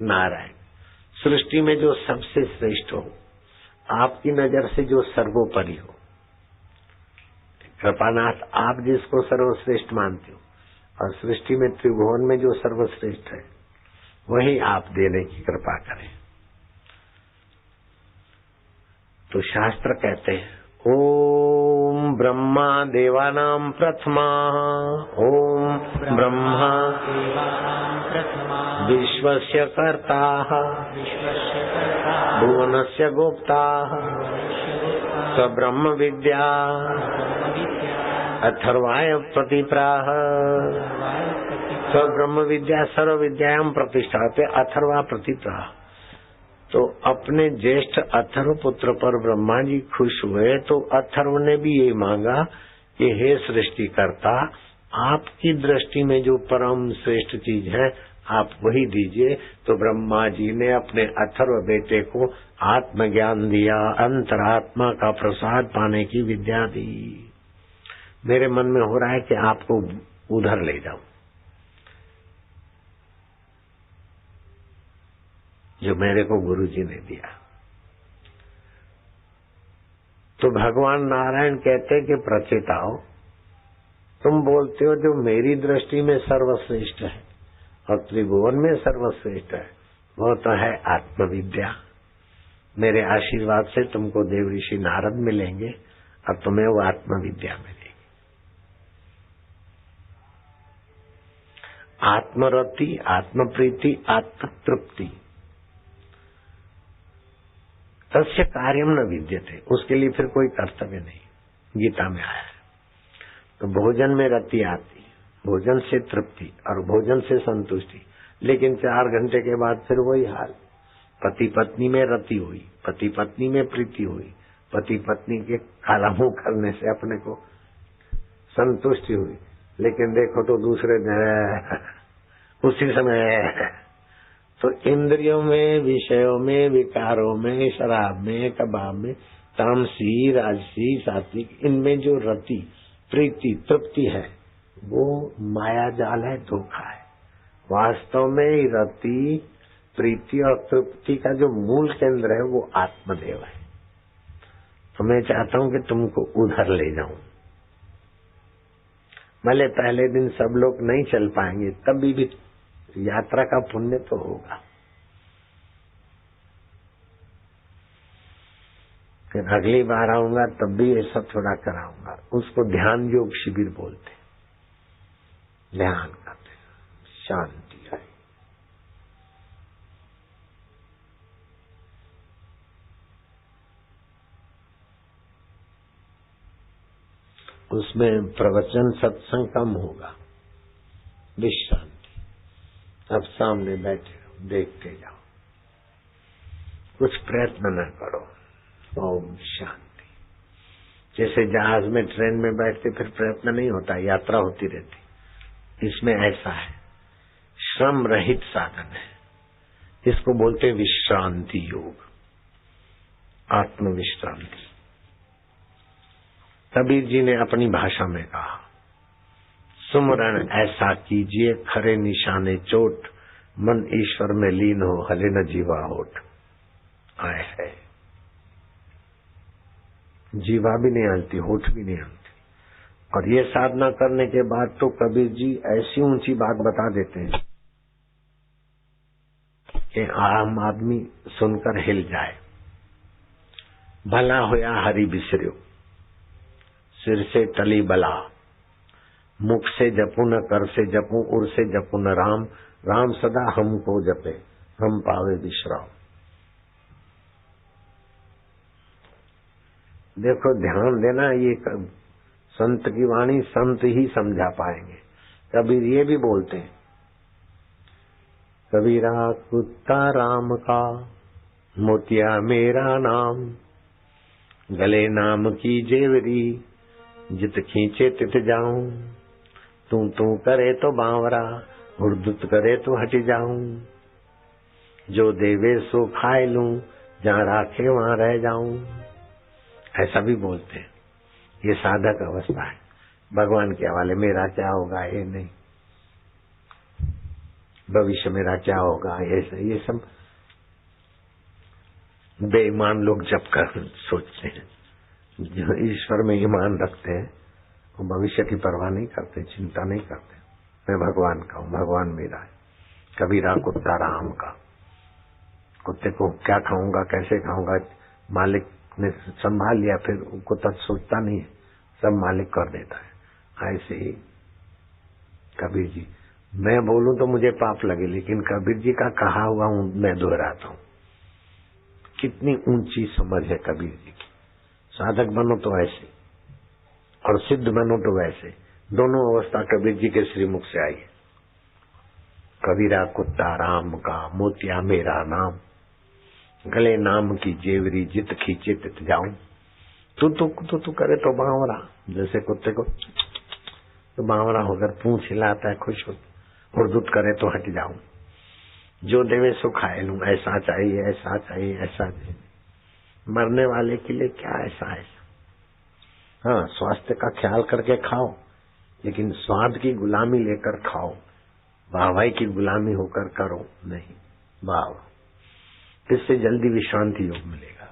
नारायण, सृष्टि में जो सबसे श्रेष्ठ हो, आपकी नजर से जो सर्वोपरि हो, कृपानाथ आप जिसको सर्वश्रेष्ठ मानते हो और सृष्टि में त्रिभुवन में जो सर्वश्रेष्ठ है वही आप देने की कृपा करें। तो शास्त्र कहते हैं ओम ब्रह्मा देवानां प्रथमा, ओम ब्रह्मा विश्वस्य कर्ता भुवनस्य गोप्ता स ब्रह्म विद्या अथर्वाय प्रतिप्राह। स ब्रह्म विद्या सर्व विद्यायां प्रतिष्ठाते अथर्वा प्रतिप्राह। तो अपने ज्येष्ठ अथर्व पुत्र पर ब्रह्मा जी खुश हुए तो अथर्व ने भी ये मांगा कि हे सृष्टिकर्ता, आपकी दृष्टि में जो परम श्रेष्ठ चीज है आप वही दीजिए। तो ब्रह्मा जी ने अपने अथर्व बेटे को आत्मज्ञान दिया, अंतरात्मा का प्रसाद पाने की विद्या दी। मेरे मन में हो रहा है कि आपको उधर ले जाऊं जो मेरे को गुरु जी ने दिया। तो भगवान नारायण कहते कि प्रचेताओ, तुम बोलते हो जो मेरी दृष्टि में सर्वश्रेष्ठ है और त्रिभुवन में सर्वश्रेष्ठ है वो तो है आत्मविद्या। मेरे आशीर्वाद से तुमको देव ऋषि नारद मिलेंगे और तुम्हें वो आत्मविद्या मिलेगी। आत्मरति, आत्मप्रीति, आत्मतृप्ति तस्य कार्यम न विद्यते, उसके लिए फिर कोई कर्तव्य नहीं, गीता में आया है। तो भोजन में रति आती, भोजन से तृप्ति और भोजन से संतुष्टि, लेकिन 4 घंटे के बाद फिर वही हाल। पति पत्नी में रति हुई, पति पत्नी में प्रीति हुई, पति पत्नी के काला मुंह करने से अपने को संतुष्टि हुई, लेकिन देखो तो दूसरे दिन उसी समय तो इंद्रियों में, विषयों में, विकारों में, शराब में, कबाब में, तामसी, राजसी, सात्विक, इनमें जो रति, प्रीति, तृप्ति है वो माया जाल है, धोखा है। वास्तव में रति, प्रीति और तृप्ति का जो मूल केंद्र है वो आत्मदेव है। तो मैं चाहता हूं कि तुमको उधर ले जाऊं भले पहले दिन सब लोग नहीं चल पाएंगे, तभी भी यात्रा का पुण्य तो होगा। फिर अगली बार आऊंगा तब भी ऐसा थोड़ा कराऊंगा। उसको ध्यान योग शिविर बोलते। ध्यान करते, शांति आई। उसमें प्रवचन सत्संग कम होगा, विश्रांति। अब सामने बैठे रहो, देखते जाओ, कुछ प्रयत्न न करो। ओम शांति। जैसे जहाज में ट्रेन में बैठते फिर प्रयत्न नहीं होता, यात्रा होती रहती। इसमें ऐसा है, श्रम रहित साधन है। इसको बोलते विश्रांति योग, आत्म विश्रांति। कबीर जी ने अपनी भाषा में कहा, सुमरण ऐसा कीजिए खरे निशाने चोट, मन ईश्वर में लीन हो हले न जीवा होठ। आए है, जीवा भी नहीं हलती, होठ भी नहीं हलती। और ये साधना करने के बाद तो कबीर जी ऐसी ऊंची बात बता देते हैं कि आम आदमी सुनकर हिल जाए। भला होया हरि बिसर्यो, सिर से टली बला, मुख से जपू न कर से जपू, उर से जपू न राम, राम सदा हमको जपे हम पावे विश्राम। देखो ध्यान देना, ये संत की वाणी संत ही समझा पाएंगे। कबीर ये भी बोलते हैं, कबीरा कुत्ता राम का मोतिया मेरा नाम, गले नाम की जेवरी जित खींचे तित जाऊं, तू करे तो बावरा हुरदुत करे तो हट जाऊं, जो देवे सो खाए लूं जहाँ राखे वहां रह जाऊं। ऐसा भी बोलते हैं। ये साधक अवस्था है, भगवान के हवाले। मेरा क्या होगा ये नहीं, भविष्य मेरा क्या होगा ये सब बेईमान लोग जब कर सोचते हैं। जो ईश्वर में ईमान रखते हैं वो भविष्य की परवाह नहीं करते, चिंता नहीं करते। मैं भगवान का हूँ, भगवान मेरा है। कबीरा कुत्ता राम का, कुत्ते को क्या खाऊंगा कैसे खाऊंगा मालिक ने संभाल लिया, फिर उनको तक सोचता नहीं है, सब मालिक कर देता है। ऐसे ही कबीर जी, मैं बोलूं तो मुझे पाप लगे, लेकिन कबीर जी का कहा हुआ हूं मैं दोहराता हूं। कितनी ऊंची समझ है कबीर जी की। साधक बनो तो ऐसे और सिद्ध बनो तो वैसे, दोनों अवस्था कबीर जी के श्रीमुख से आई है। कबीरा कुत्ता राम का मोतिया मेरा नाम, गले नाम की जेवरी जित खींचे तित जाऊं, तू करे तो बावरा। जैसे कुत्ते को तो बावरा होकर पूंछ हिलाता है खुश हो, और दूध करे तो हट जाऊं, जो देवे सो खाए लूं। ऐसा चाहिए ऐसा चाहिए ऐसा चाहिए। मरने वाले के लिए क्या ऐसा ऐसा। हाँ, स्वास्थ्य का ख्याल करके खाओ, लेकिन स्वाद की गुलामी लेकर खाओ, वाहवाही की गुलामी होकर करो नहीं। वाह, इससे जल्दी विश्रांति योग मिलेगा।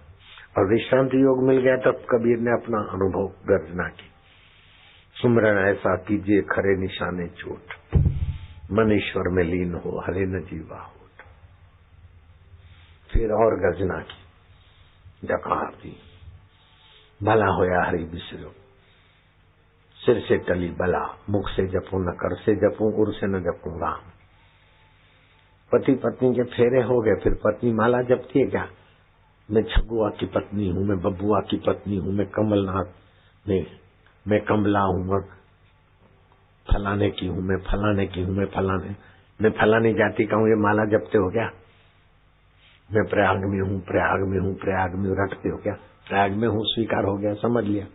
और विश्रांति योग मिल गया तब कबीर ने अपना अनुभव गर्जना की, सुमरण ऐसा कीजिए खरे निशाने चोट, मन ईश्वर में लीन हो हले न जीवा होठ। फिर और गर्जना की, जकार दी, भला होया हरि बिसर्यो, सिर से टली बला, मुख से जपू न कर से जपू, उर से न जपू राम। पति पत्नी के फेरे हो गए, फिर पत्नी माला जपती है क्या, मैं छगुआ की पत्नी हूँ, मैं बबुआ की पत्नी हूँ, मैं कमलनाथ नहीं, मैं कमला हूँ, मैं फलाने की हूँ, मैं फलाने की हूँ, मैं फलानी जाति का हूँ, ये माला जपते हो क्या। मैं प्रयाग में हूँ, प्रयाग में हूँ, प्रयाग में रटते हो क्या। प्रयाग में हूँ स्वीकार हो गया, समझ लिया।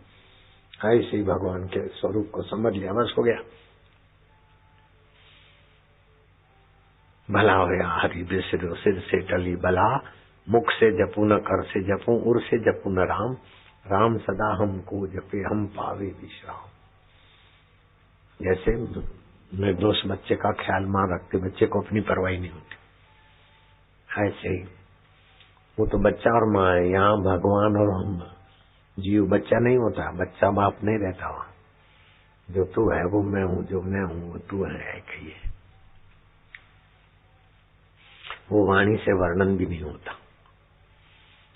ऐसे ही भगवान के स्वरूप को समझ लिया, बस हो गया। भला होया हरि बिसर्यो, सिर से टली बला, मुख से जपू न कर से जपू, उर से जपू न राम, राम सदा हमको जपे हम पावे विश्राम। जैसे निर्दोष बच्चे का ख्याल मां रखते, बच्चे को अपनी परवाही नहीं होती, ऐसे ही वो तो बच्चा और माँ है। यहाँ भगवान और हम जीव, बच्चा नहीं होता, बच्चा बाप नहीं रहता वहाँ। जो तू है वो मैं हूँ, जो मैं हूँ वो तू है, एक ही है। वो वाणी से वर्णन भी नहीं होता,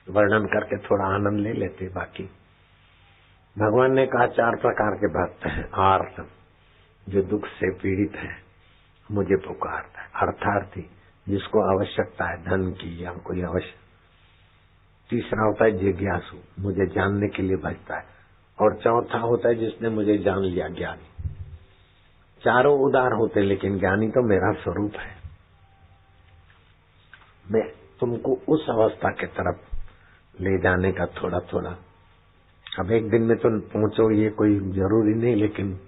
वर्णन करके थोड़ा आनंद ले लेते। बाकी भगवान ने कहा 4 प्रकार के भक्त हैं। आर्त, जो दुख से पीड़ित है, मुझे पुकारता है। अर्थार्थी, जिसको आवश्यकता है धन की या कोई आवश्यक। तीसरा होता है जिज्ञासु, मुझे जानने के लिए भजता है। और चौथा होता है जिसने मुझे जान लिया, ज्ञानी। चारों उदार होते, लेकिन ज्ञानी तो मेरा स्वरूप है। मैं तुमको उस अवस्था के तरफ ले जाने का थोड़ा थोड़ा, अब एक दिन में तो पहुंचो ये कोई जरूरी नहीं, लेकिन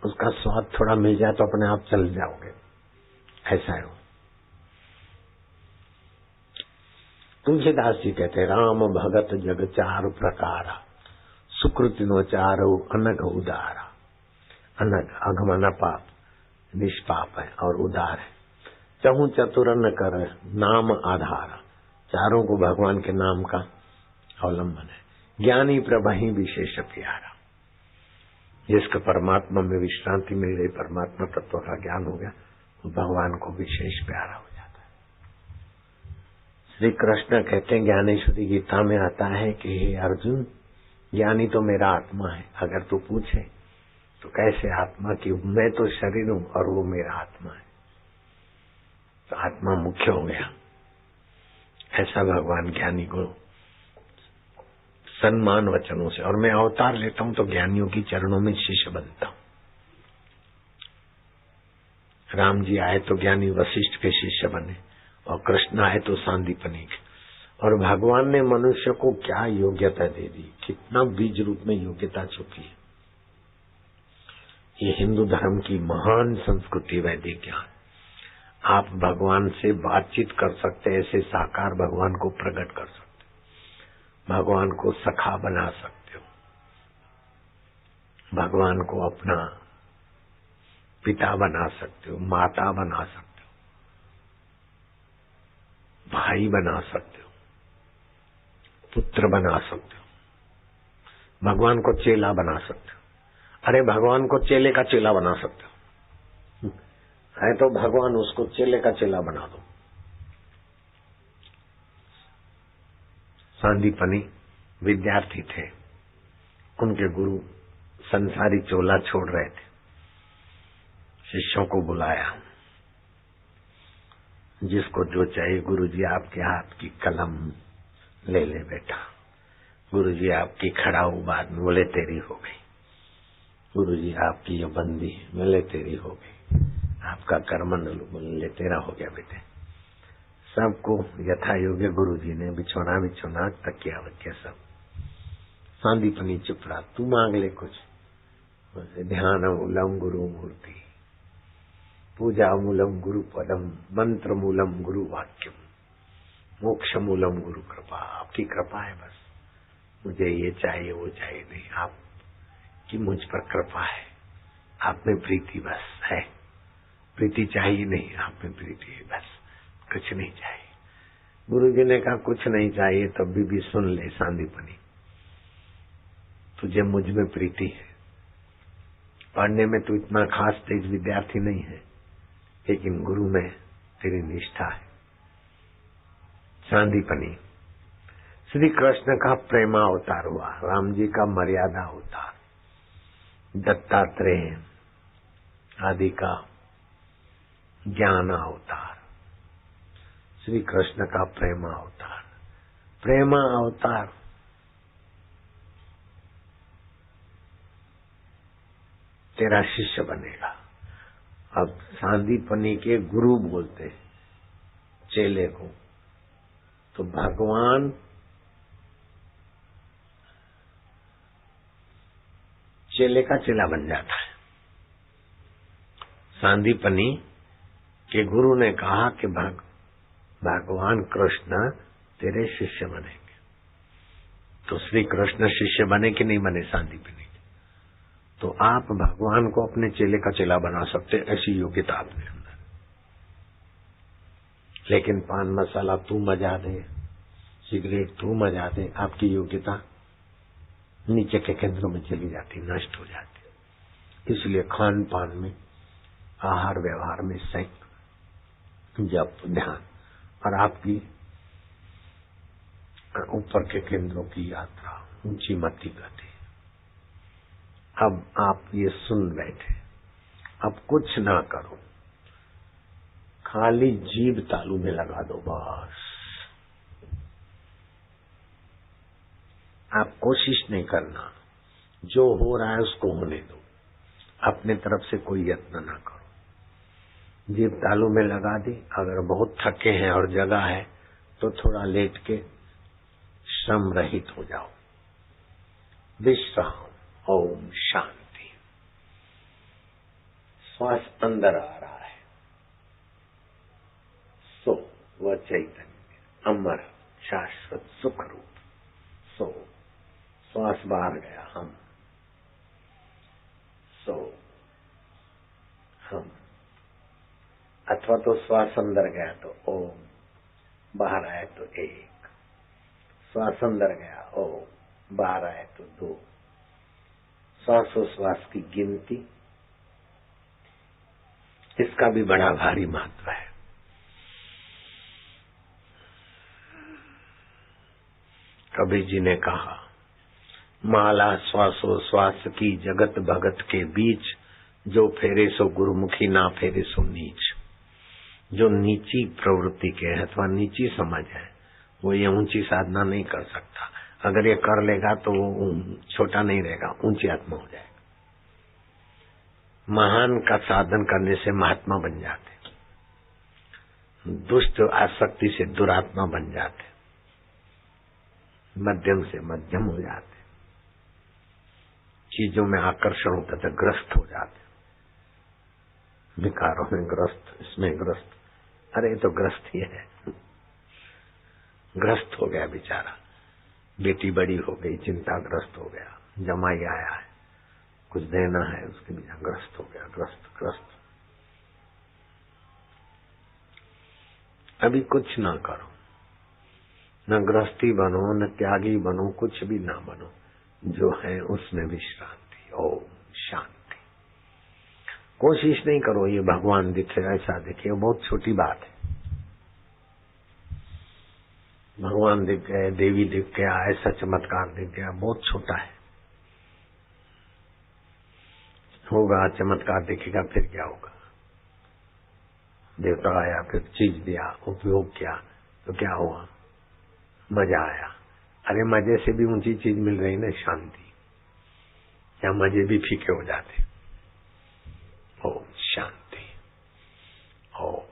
उसका स्वाद थोड़ा मिल जाए तो अपने आप चल जाओगे। ऐसा है। तुलसीदास जी कहते राम भगत जग 4 प्रकारा, सुकृतिनो चारो अनग उदारा। अनग अगमना पाप, निष्पाप है और उदार है। चहु चतुर न कर नाम आधारा, चारों को भगवान के नाम का अवलंबन है। ज्ञानी प्रभहि विशेष प्यारा, जिसका परमात्मा में विश्रांति मिल गई, परमात्मा तत्व का ज्ञान हो गया, भगवान को विशेष प्यारा हो जाता है। श्री कृष्ण कहते हैं, ज्ञानेश्वरी गीता में आता है कि हे अर्जुन, ज्ञानी तो मेरा आत्मा है। अगर तू पूछे तो कैसे आत्मा की, मैं तो शरीर हूं और वो मेरा आत्मा है, तो आत्मा मुख्य हो गया। ऐसा भगवान ज्ञानी को सम्मान वचनों से, और मैं अवतार लेता हूं तो ज्ञानियों की चरणों में शिष्य बनता हूं। राम जी आए तो ज्ञानी वशिष्ठ के शिष्य बने, और कृष्ण आए तो सांदीपनी के। और भगवान ने मनुष्य को क्या योग्यता दे दी, कितना बीज रूप में योग्यता छुपी है। ये हिंदू धर्म की महान संस्कृति, वैदिक ज्ञान। आप भगवान से बातचीत कर सकते, ऐसे साकार भगवान को प्रकट कर सकते, भगवान को सखा बना सकते हो, भगवान को अपना पिता बना सकते हो, माता बना सकते हो, भाई बना सकते हो, पुत्र बना सकते हो, भगवान को चेला बना सकते हो। अरे भगवान को चेले का चेला बना सकते हो, है तो भगवान, उसको चेले का चेला बना दो। सांदीपनी विद्यार्थी थे, उनके गुरु संसारी चोला छोड़ रहे थे। शिष्यों को बुलाया, जिसको जो चाहिए, गुरुजी आपके हाथ की कलम ले ले बेटा, गुरुजी आपकी खड़ाऊ बाद में, बोले तेरी हो गई। गुरुजी आपकी ये बंदी, बोले तेरी हो गई। आपका करमंडल, बोले तेरा हो गया बेटे। सबको यथा योग्य गुरुजी ने बिछोना बिछोना, तकिया वकिया सब। सांदीपनी चुप रहा, तू मांग ले कुछ। ध्यान मूलम गुरु मूर्ति, पूजा मूलम गुरु पदम, मंत्र मूलम गुरु वाक्यम, मोक्ष मूलम गुरु कृपा। आपकी कृपा है बस, मुझे ये चाहिए वो चाहिए नहीं, आपकी मुझ पर कृपा है, आप में प्रीति बस है। प्रीति चाहिए नहीं, आप में प्रीति है बस, कुछ नहीं चाहिए। गुरुजी ने कहा कुछ नहीं चाहिए, तब भी सुन ले सांदीपनी, तुझे मुझ में प्रीति है। पढ़ने में तू इतना खास तेज विद्यार्थी नहीं है, लेकिन गुरु में तेरी निष्ठा है। सांदीपनी श्री कृष्ण का प्रेमा अवतार हुआ, राम जी का मर्यादा अवतार, दत्तात्रेय आदि का ज्ञान अवतार, श्री कृष्ण का प्रेमा अवतार। प्रेमा अवतार तेरा शिष्य बनेगा। अब सांदीपनी के गुरु बोलते चेले को, तो भगवान चेले का चेला बन जाता है। सांदीपनी के गुरु ने कहा कि भगवान कृष्ण तेरे शिष्य बनेंगे, तो श्री कृष्ण शिष्य बने कि नहीं बने सांदीपनी? तो आप भगवान को अपने चेले का चेला बना सकते, ऐसी योग्यता आपने अंदर। लेकिन पान मसाला तू मजा दे, सिगरेट तू मजा दे, आपकी योग्यता नीचे के केंद्रों में चली जाती, नष्ट हो जाती। इसलिए खान पान में, आहार व्यवहार में संयम, जप, ध्यान और आपकी ऊपर के केंद्रों की यात्रा, ऊंची मति गति। अब आप ये सुन बैठे, अब कुछ ना करो, खाली जीभ तालू में लगा दो बस। आप कोशिश नहीं करना, जो हो रहा है उसको होने दो, अपने तरफ से कोई यत्न ना करो। जीभ तालू में लगा दी, अगर बहुत थके हैं और जगह है तो थोड़ा लेट के श्रम रहित हो जाओ, विश्राम। ओम शांति। श्वास अंदर आ रहा है, सो वह चैतन्य अमर शाश्वत सुख रूप, सो। श्वास बाहर गया, हम, सो हम। अथवा तो श्वास अंदर गया तो ओम, बाहर आए तो एक। श्वास अंदर गया ओम, बाहर आए तो दो। श्वासोश्वास की गिनती, इसका भी बड़ा भारी महत्व है। कबीर जी ने कहा, माला श्वासोश्वास की जगत भगत के बीच, जो फेरे सो गुरुमुखी ना फेरे सो नीच। जो नीची प्रवृत्ति के है अथवा नीची समझ है, वो ये ऊंची साधना नहीं कर सकता। अगर ये कर लेगा तो वो छोटा नहीं रहेगा, ऊंची आत्मा हो जाएगा। महान का साधन करने से महात्मा बन जाते, दुष्ट आसक्ति से दुरात्मा बन जाते, मध्यम से मध्यम हो जाते, चीजों में आकर्षण होता था, ग्रस्त हो जाते, विकारों में ग्रस्त, इसमें ग्रस्त। अरे ये तो ग्रस्त ही है, ग्रस्त हो गया बेचारा। बेटी बड़ी हो गई, चिंताग्रस्त हो गया, जमाई आया है, कुछ देना है, उसके बिना ग्रस्त हो गया, ग्रस्त। अभी कुछ ना करो, न ग्रस्ती बनो, न त्यागी बनो, कुछ भी ना बनो, जो है उसमें विश्रांति। ओम शांति। कोशिश नहीं करो ये भगवान दिखे, ऐसा दिखे, बहुत छोटी बात है। भगवान दिख गए, देवी दिख गया, ऐसा चमत्कार दिख गया, बहुत छोटा है। होगा चमत्कार दिखेगा, फिर क्या होगा? देवता आया, फिर चीज दिया, उपयोग किया, तो क्या हुआ? मजा आया। अरे मजे से भी ऊंची चीज मिल रही ना, शांति। या मजे भी फीके हो जाते। ओम शांति। ओम।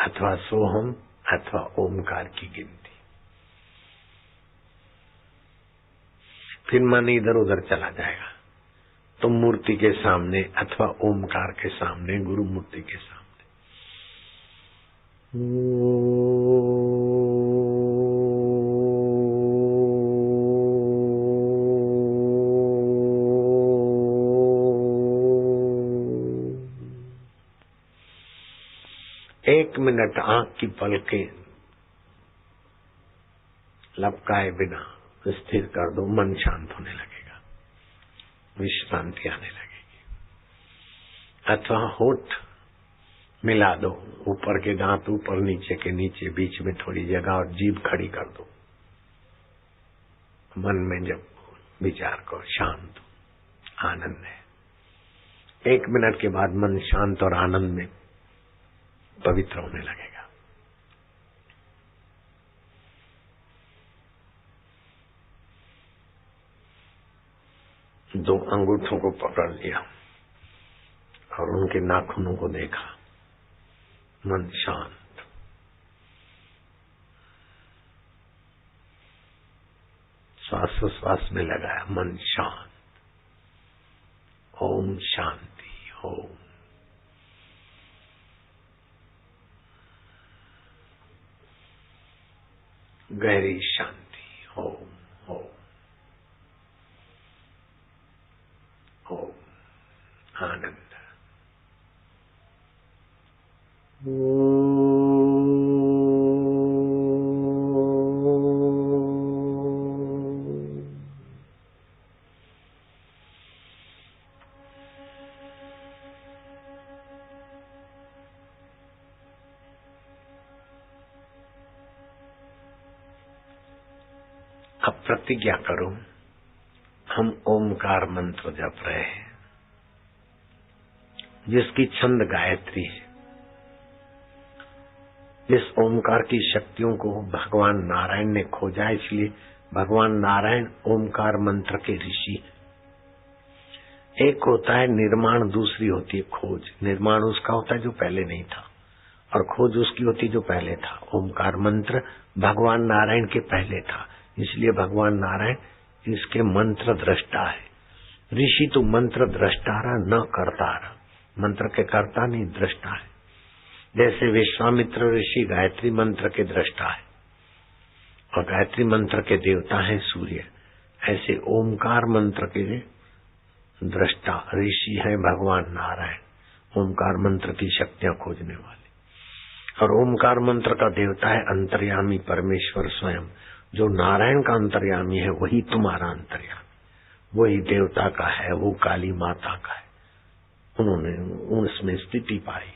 अथवा सोहम अथवा ओमकार की गिनती। फिर मन इधर उधर चला जाएगा तो मूर्ति के सामने अथवा ओमकार के सामने, गुरु मूर्ति के सामने एक मिनट आंख की पलकें लपकाए बिना स्थिर कर दो, मन शांत होने लगेगा, विश्रांति आने लगेगी। अथवा होठ मिला दो, ऊपर के दांत ऊपर, नीचे के नीचे, बीच में थोड़ी जगह, और जीभ खड़ी कर दो। मन में जब विचार करो, शांत आनंद है। एक मिनट के बाद मन शांत और आनंद में पवित्र होने लगेगा। दो अंगूठों को पकड़ लिया और उनके नाखूनों को देखा, मन शांत। श्वासोश्वास में लगाया, मन शांत। ओम शांति। ओम। गहरी शांति। ओम। ओम। ओम। आनंद। अब प्रतिज्ञा करो, हम ओमकार मंत्र जप रहे हैं जिसकी छंद गायत्री है। इस ओमकार की शक्तियों को भगवान नारायण ने खोजा, इसलिए भगवान नारायण ओमकार मंत्र के ऋषि। एक होता है निर्माण, दूसरी होती है खोज। निर्माण उसका होता है जो पहले नहीं था, और खोज उसकी होती जो पहले था। ओमकार मंत्र भगवान नारायण के पहले था, इसलिए भगवान नारायण इसके मंत्र दृष्टा है। ऋषि तो मंत्र दृष्टारा न करतारा, मंत्र के कर्ता नहीं दृष्टा है। जैसे विश्वामित्र ऋषि गायत्री मंत्र के दृष्टा है और गायत्री मंत्र के देवता है सूर्य, ऐसे ओमकार मंत्र के दृष्टा ऋषि है भगवान नारायण, ओमकार मंत्र की शक्तियां खोजने वाले। और ओमकार मंत्र का देवता है अंतर्यामी परमेश्वर स्वयं। जो नारायण का अंतर्यामी है वही तुम्हारा अंतर्यामी, वही देवता का है, वो काली माता का है। उन्होंने उसमें स्थिति पाई।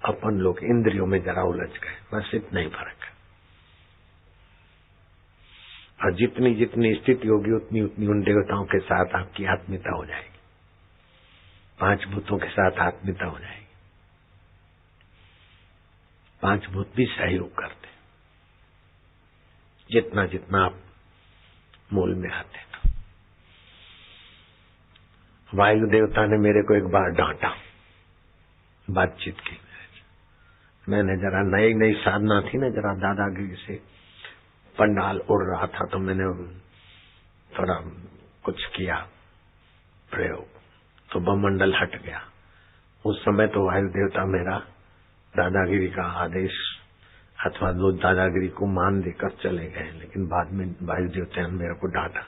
अपन लोग इंद्रियों में जरा उलझ गए, बस इतना ही फर्क है। और जितनी जितनी स्थिति होगी उतनी उतनी उन देवताओं के साथ आपकी आत्मीयता हो जाएगी, 5 भूतों के साथ आत्मीयता हो जाएगी। 5 भूत भी सहयोग करते जितना जितना आप मूल में आते। तो वायु देवता ने मेरे को एक बार डांटा, बातचीत की। मैंने जरा नई नई साधना थी ना, जरा दादागिरी से पंडाल उड़ रहा था, तो मैंने थोड़ा कुछ किया प्रयोग, तो बमंडल हट गया। उस समय तो वायु देवता मेरा दादागिरी का आदेश अथवा दो दादागिरी को मान देकर चले गए, लेकिन बाद में वायु देवता ने मेरे को डांटा।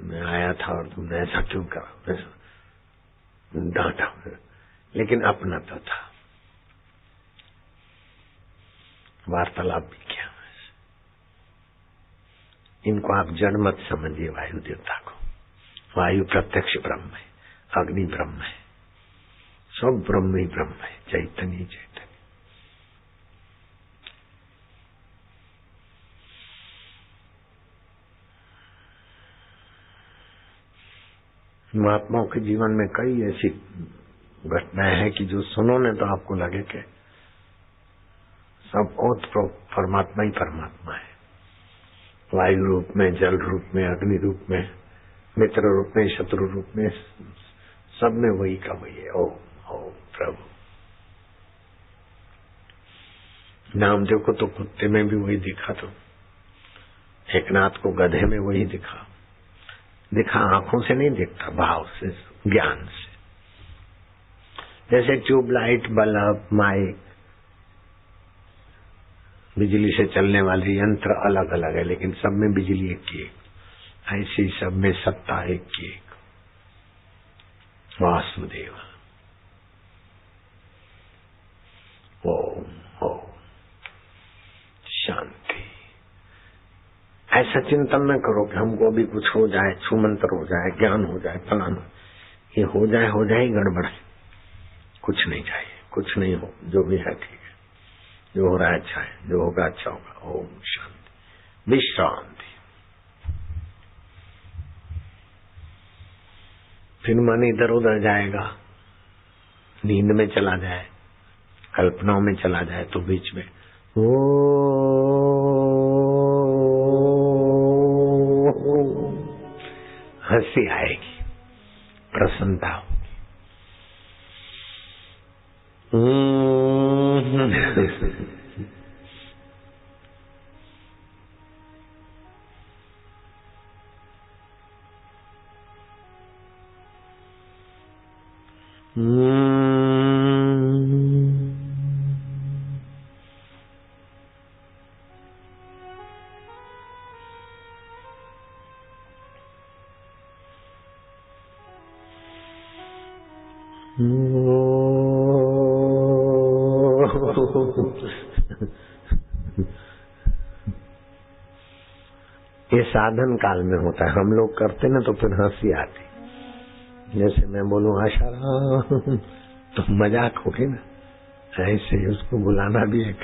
मैं आया था और तुमने ऐसा क्यों करा, डांटा, लेकिन अपना तो था। वार्तालाप भी किया। इनको आप जड़ मत समझिए वायु देवता को। वायु प्रत्यक्ष ब्रह्म है, अग्नि ब्रह्म है, सब ब्रह्म ही ब्रह्म है, चैतन्य चैतन्य। महात्माओं के जीवन में कई ऐसी घटनाएं हैं कि जो सुनोगे तो आपको लगे कि सब ओत परमात्मा ही परमात्मा है। वायु रूप में, जल रूप में, अग्नि रूप में, मित्र रूप में, शत्रु रूप में, सब में वही का वही है। ओम ओम प्रभु। नामदेव को तो कुत्ते में भी वही दिखा, तो एकनाथ को गधे में वही दिखा। दिखा आंखों से नहीं दिखता, भाव से, ज्ञान से। जैसे ट्यूबलाइट, बल्ब, माइक, बिजली से चलने वाले यंत्र अलग अलग है, लेकिन सब में बिजली एक की एक। ऐसे ही सब में सत्ता एक की एक। वासुदेव। ओम ओम शांति। ऐसा चिंतन न करो कि हमको भी कुछ हो जाए, छूमंतर हो जाए, ज्ञान हो जाए, फलाना। ये हो जाए गड़बड़ है। कुछ नहीं चाहिए, कुछ नहीं हो, जो भी है ठीक है, जो हो रहा है अच्छा है, जो होगा अच्छा होगा। ओम शांति। विश्रांति। फिर मन इधर उधर जाएगा, नींद में चला जाए, कल्पनाओं में चला जाए, तो बीच में हंसी आएगी, प्रसन्नता होगी। ये साधन काल में होता है, हम लोग करते ना तो फिर हंसी आती। जैसे मैं बोलूं आशाराम तो मजाक होगी ना, ऐसे उसको बुलाना भी एक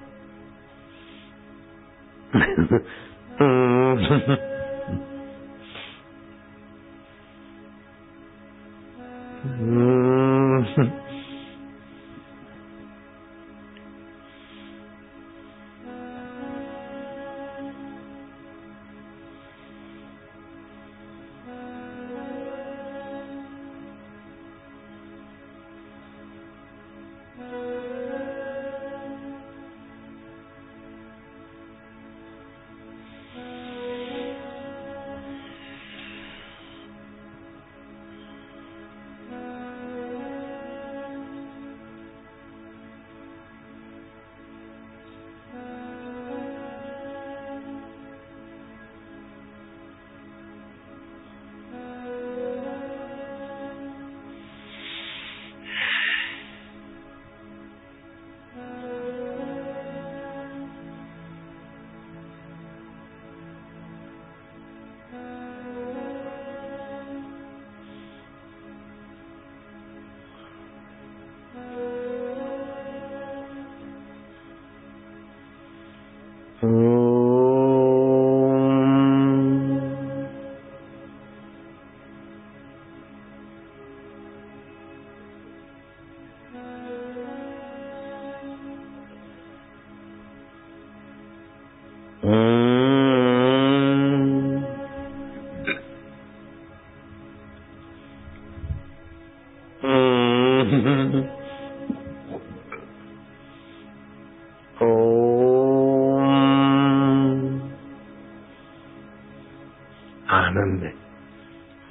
आनंद है,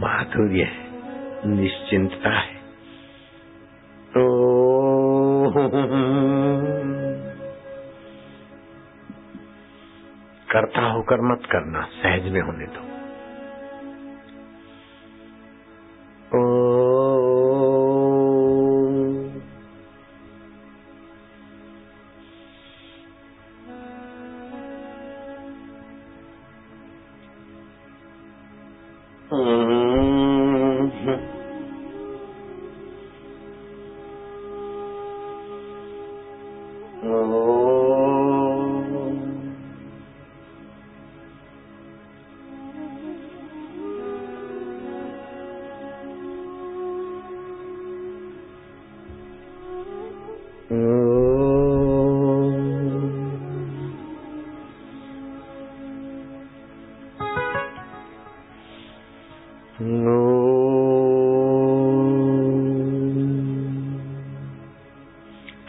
माधुर्य है, निश्चिंतता है। करता होकर मत करना, सहज में होने दो।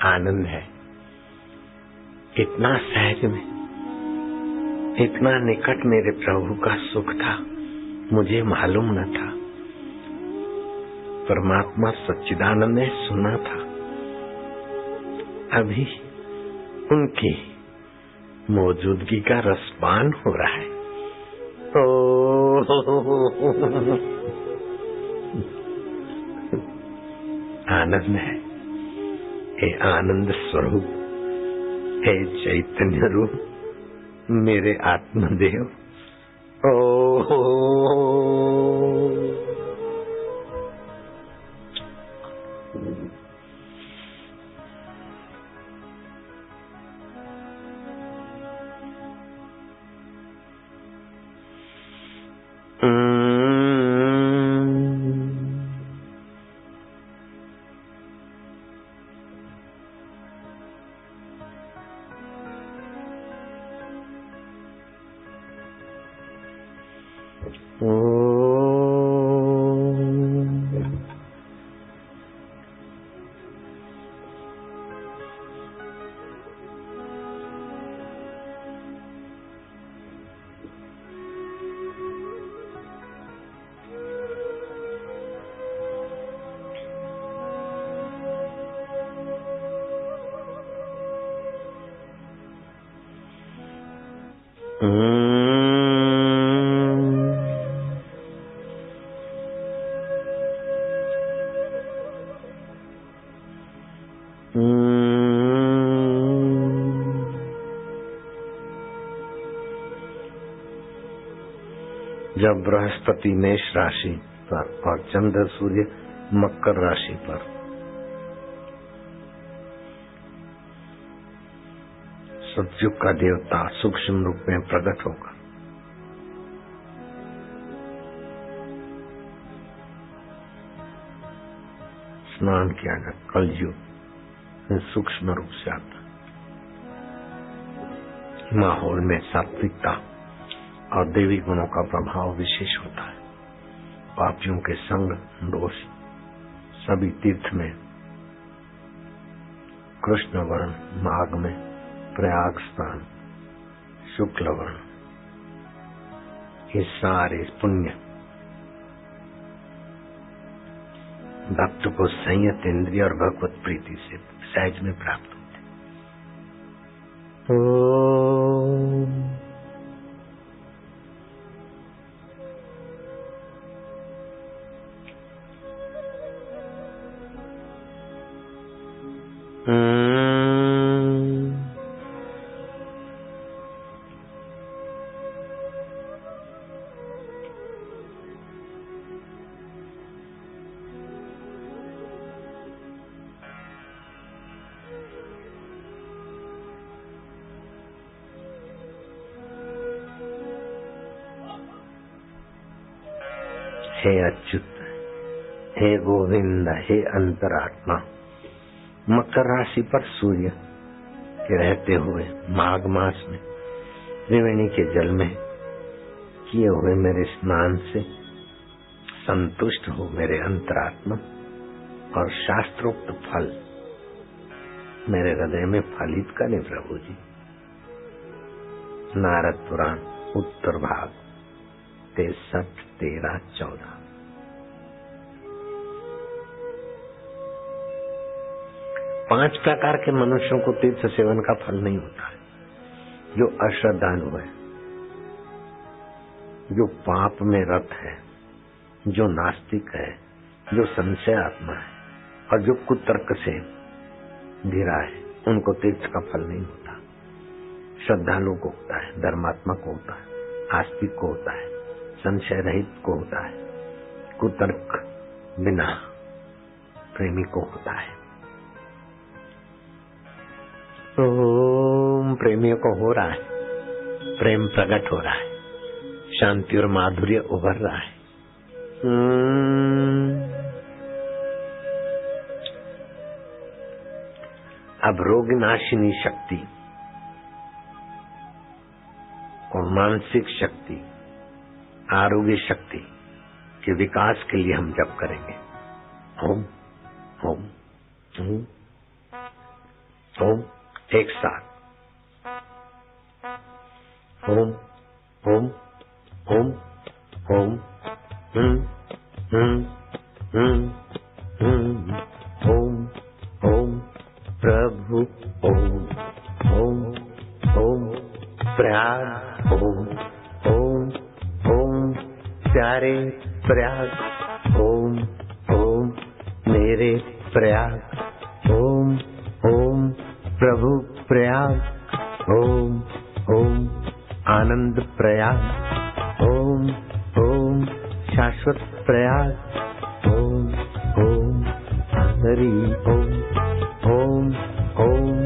आनंद है, इतना सहज में, इतना निकट मेरे प्रभु का सुख था, मुझे मालूम न था। परमात्मा सच्चिदानंद ने सुना था, अभी उनकी मौजूदगी का रसपान हो रहा है। आनंद है, हे आनंद स्वरूप, हे चैतन्य रूप, मेरे आत्मदेव। जब बृहस्पति मेष राशि पर और चंद्र सूर्य मकर राशि पर सतयुग का देवता सूक्ष्म रूप में प्रकट होकर स्नान किया जाए। कलयुग सूक्ष्म रूप से आता, माहौल में सात्विकता और देवी गुणों का प्रभाव विशेष होता है। पापियों के संग दोष सभी तीर्थ में, कृष्ण वर्ण माघ में, प्रयाग स्नान शुक्ल वर्ण, ये सारे पुण्य भक्त को संयत इंद्रिय और भगवत प्रीति से सहज में प्राप्त होते। हे अच्युत, हे गोविंद, हे अंतरात्मा, मकर राशि पर सूर्य के रहते हुए माघ मास में त्रिवेणी के जल में किए हुए मेरे स्नान से संतुष्ट हो मेरे अंतरात्मा, और शास्त्रोक्त फल मेरे हृदय में फलित करे प्रभु जी। नारद पुराण उत्तर भाग 63, 13, 14। पांच प्रकार के मनुष्यों को तीर्थ सेवन का फल नहीं होता है। जो अश्रद्धालु है, जो पाप में रत है, जो नास्तिक है, जो संशय आत्मा है, और जो कुतर्क से घिरा है, उनको तीर्थ का फल नहीं होता। श्रद्धालु को होता है, धर्मात्मा को होता है, आस्तिक को होता है, संशय रहित को होता है, कुतर्क बिना प्रेमी को होता है। तो प्रेमियों को हो रहा है, प्रेम प्रकट हो रहा है, शांति और माधुर्य उभर रहा है। अब रोग नाशिनी शक्ति और मानसिक शक्ति, आरोग्य शक्ति के विकास के लिए हम जप करेंगे। ओम ओम ओम ओम, एक साथ ओम ओम ओम ओम ओम ओम प्रभु ओम ओम ओम प्रयाग ओम ओम ओम प्यारे प्रयाग ओम ओम मेरे प्रयाग ओम ओम प्रभु प्रयाग ओम ओम आनंद प्रयाग ओम ओम शाश्वत प्रयाग ओम ओम हरि ओम ओम ओम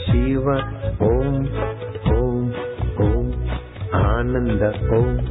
शिव ओम ओम ओम आनंद ओम।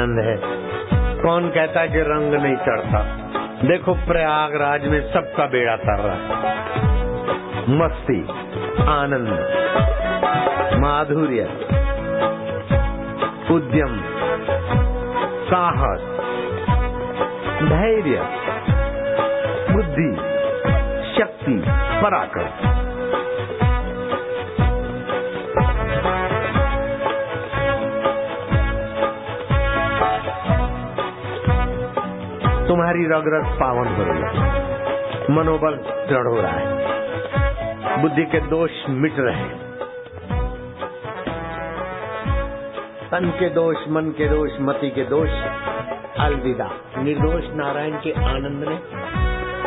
आनंद है। कौन कहता है कि रंग नहीं चढ़ता? देखो प्रयागराज में सबका बेड़ा तर रहा है। मस्ती, आनंद, माधुर्य, उद्यम, साहस, धैर्य, बुद्धि, शक्ति, पराक्रम। तुम्हारी रग रग पावन हो रही है, मनोबल दृढ़ हो रहा है, बुद्धि के दोष मिट रहे हैं, तन के दोष, मन के दोष, मति के दोष अलविदा। निर्दोष नारायण के आनंद ने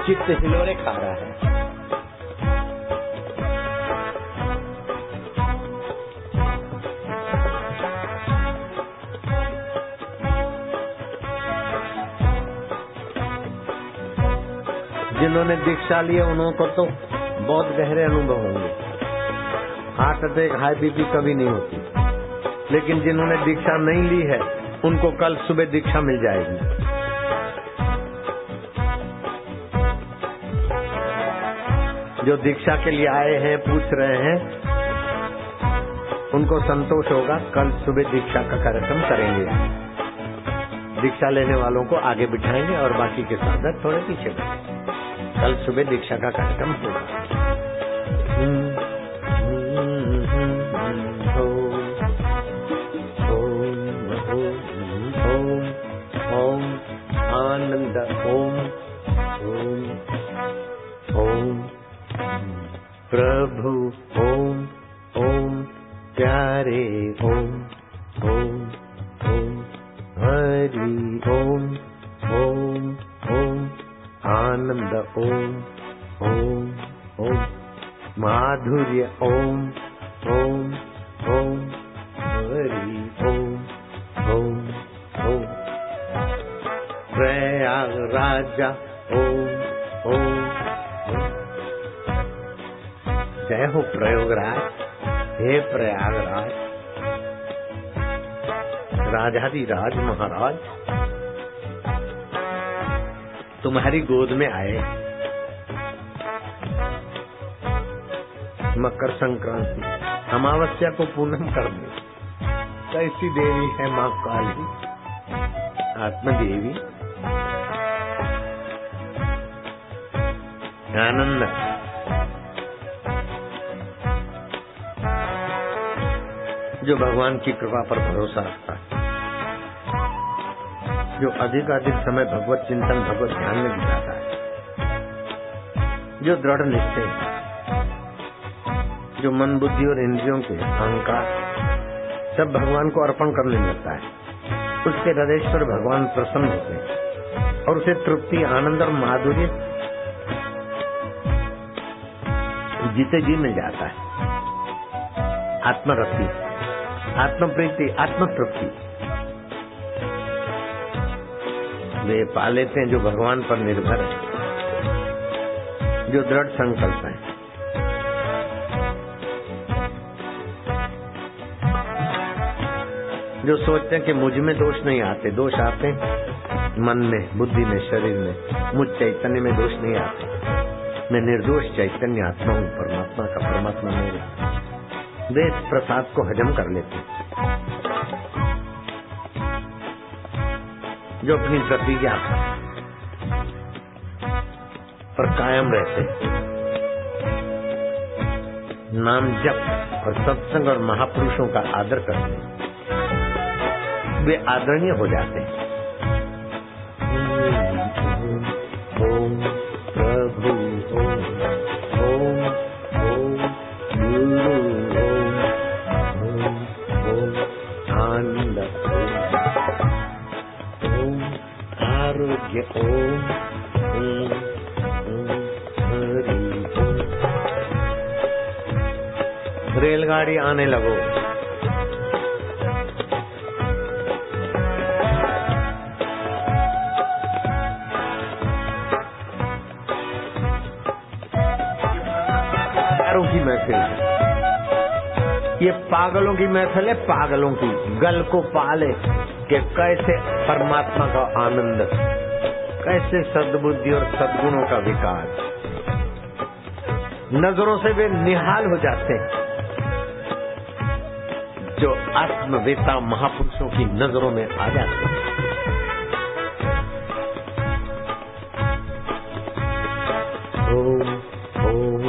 चित्त हिलोरे खा रहा है। जिन्होंने दीक्षा ली है उनको तो बहुत गहरे अनुभव होंगे। हार्ट अटैक, हाई बीपी कभी नहीं होती, लेकिन जिन्होंने दीक्षा नहीं ली है उनको कल सुबह दीक्षा मिल जाएगी। जो दीक्षा के लिए आए हैं, पूछ रहे हैं, उनको संतोष होगा, कल सुबह दीक्षा का कार्यक्रम करेंगे। दीक्षा लेने वालों को आगे बिठाएंगे और बाकी के साधक थोड़े पीछे बैठेंगे। कल सुबह दीक्षा का कार्यक्रम होगा। ओम आनंद, ओम ओम ओम प्रभु, ओम ओम प्यारे, ओम ओम ओम हरि, ओम ओम ओम आनंद, ओम ओम ओम माधुर्य, ओम ओम ओम हरि, ओम ओम ओम प्रयागराज, ओम ओम। जय हो प्रयागराज, हे प्रयागराज, राजाधिराज महाराज तुम्हारी गोद में आए। मकर संक्रांति, अमावस्या को पूनम कर दे। कैसी देवी है माँ काली, आत्मदेवी। आनंद, जो भगवान की कृपा पर भरोसा रखता है, जो अधिकाधिक समय भगवत चिंतन, भगवत ध्यान में बिताता है, जो दृढ़ निश्चय, जो मन, बुद्धि और इंद्रियों के अहंकार सब भगवान को अर्पण करने लगता है, उसके हृदयेश्वर भगवान प्रसन्न होते हैं और उसे तृप्ति, आनंद और माधुर्य जीते जी मिल जाता है। आत्मरति, आत्मप्रीति, आत्मतृप्ति वे पा लेते हैं जो भगवान पर निर्भर है, जो दृढ़ संकल्प है। जो सोचते हैं कि मुझ में दोष नहीं आते, दोष आते मन में, बुद्धि में, शरीर में। मुझ चैतन्य में दोष नहीं आते, मैं निर्दोष चैतन्य आत्मा हूँ, परमात्मा का परमात्मा मेरा। वे इस प्रसाद को हजम कर लेते, जो अपनी प्रतिज्ञा पर कायम रहते, नाम जप और सत्संग और महापुरुषों का आदर करते, वे आदरणीय हो जाते हैं। ओम प्रभु, ओम ओम ओम गुरु, ओम ओम आनंद, ओम आरोग्य, ओम हरि, रेलगाड़ी आने लगो। की महफिल है ये, पागलों की महफिल है, पागलों की। गल को पाले, कि कैसे परमात्मा का आनंद, कैसे सद्बुद्धि और सद्गुणों का विकास, नजरों से वे निहाल हो जाते हैं। जो आत्मवेता महापुरुषों की नजरों में आ जाते हैं। ओम ओम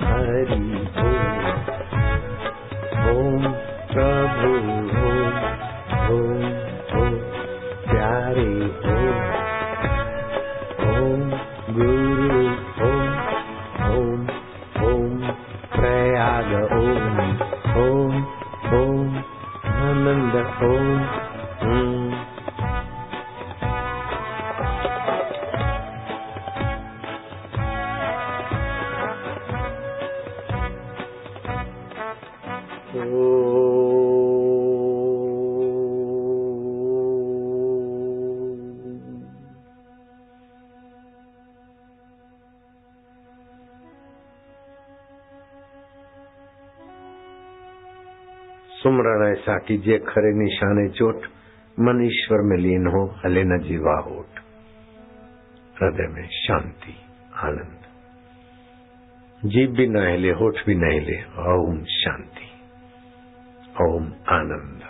हरि ओम प्रभु ओम ओम प्यारे ओम गुरु ओम ओम प्रयाग ओम आनंद सुमरण ऐसा कीजिए खरे निशाने चोट, मन ईश्वर में लीन हो, हले न जीवा होठ। हृदय में शांति आनंद, जीभ भी न हिले, होठ भी न हिले। ओम शांति, ओम आनंद।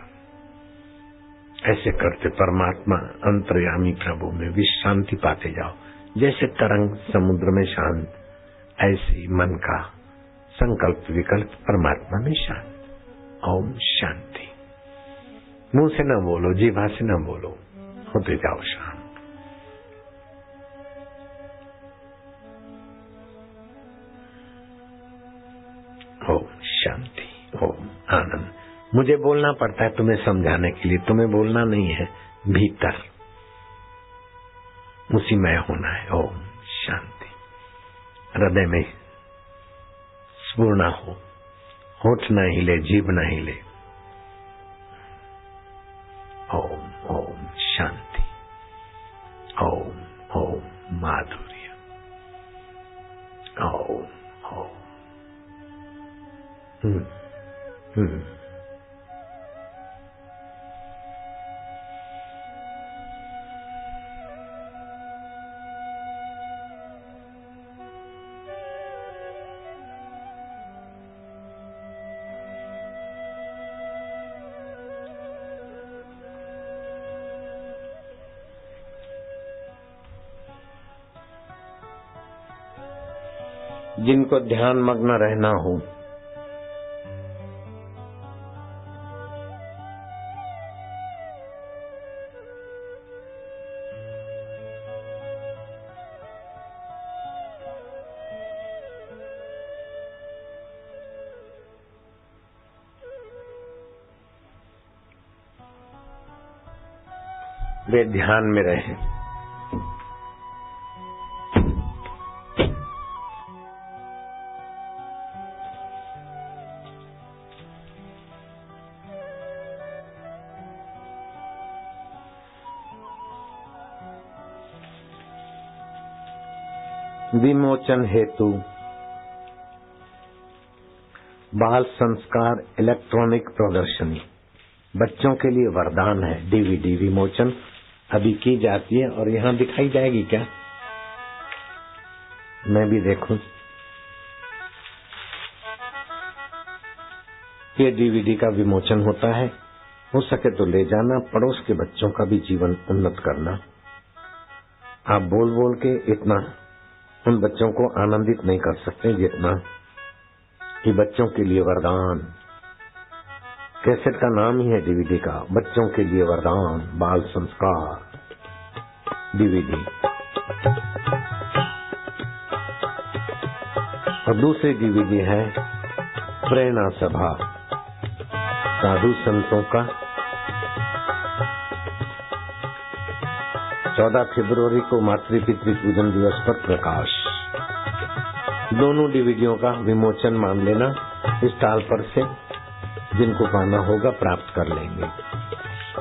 ऐसे करते परमात्मा अंतर्यामी प्रभु में विश्रांति पाते जाओ। जैसे तरंग समुद्र में शांत, ऐसे मन का संकल्प विकल्प परमात्मा में शांत। ओम शांति। मुंह से न बोलो, जीभा से न बोलो, होते जाओ शांत। ओम शांति, ओम आनंद। मुझे बोलना पड़ता है तुम्हें समझाने के लिए, तुम्हें बोलना नहीं है, भीतर उसी में होना है। ओम शांति। हृदय में स्फुरना हो, होठ न हिले, जीभ न हिले। ओम ओम शांति, ओम ओम माधुर्य, ओम ओम। जिनको ध्यान मग्न रहना हो, वे ध्यान में रहें। विमोचन हेतु बाल संस्कार इलेक्ट्रॉनिक प्रदर्शनी बच्चों के लिए वरदान है। डीवीडी विमोचन अभी की जाती है और यहाँ दिखाई जाएगी क्या? मैं भी देखूं। ये डीवीडी का विमोचन होता है, हो सके तो ले जाना। पड़ोस के बच्चों का भी जीवन उन्नत करना। आप बोल बोल के इतना उन बच्चों को आनंदित नहीं कर सकते जितना कि बच्चों के लिए वरदान। कैसेट का नाम ही है डीवीडी का, बच्चों के लिए वरदान बाल संस्कार डीवीडी। और दूसरी डीवीडी है प्रेरणा सभा साधु संतों का 14 फरवरी को मातृ पितृ पूजन दिवस पर प्रकाश। दोनों डीवीडियों का विमोचन मान लेना। स्टॉल पर से जिनको पाना होगा प्राप्त कर लेंगे।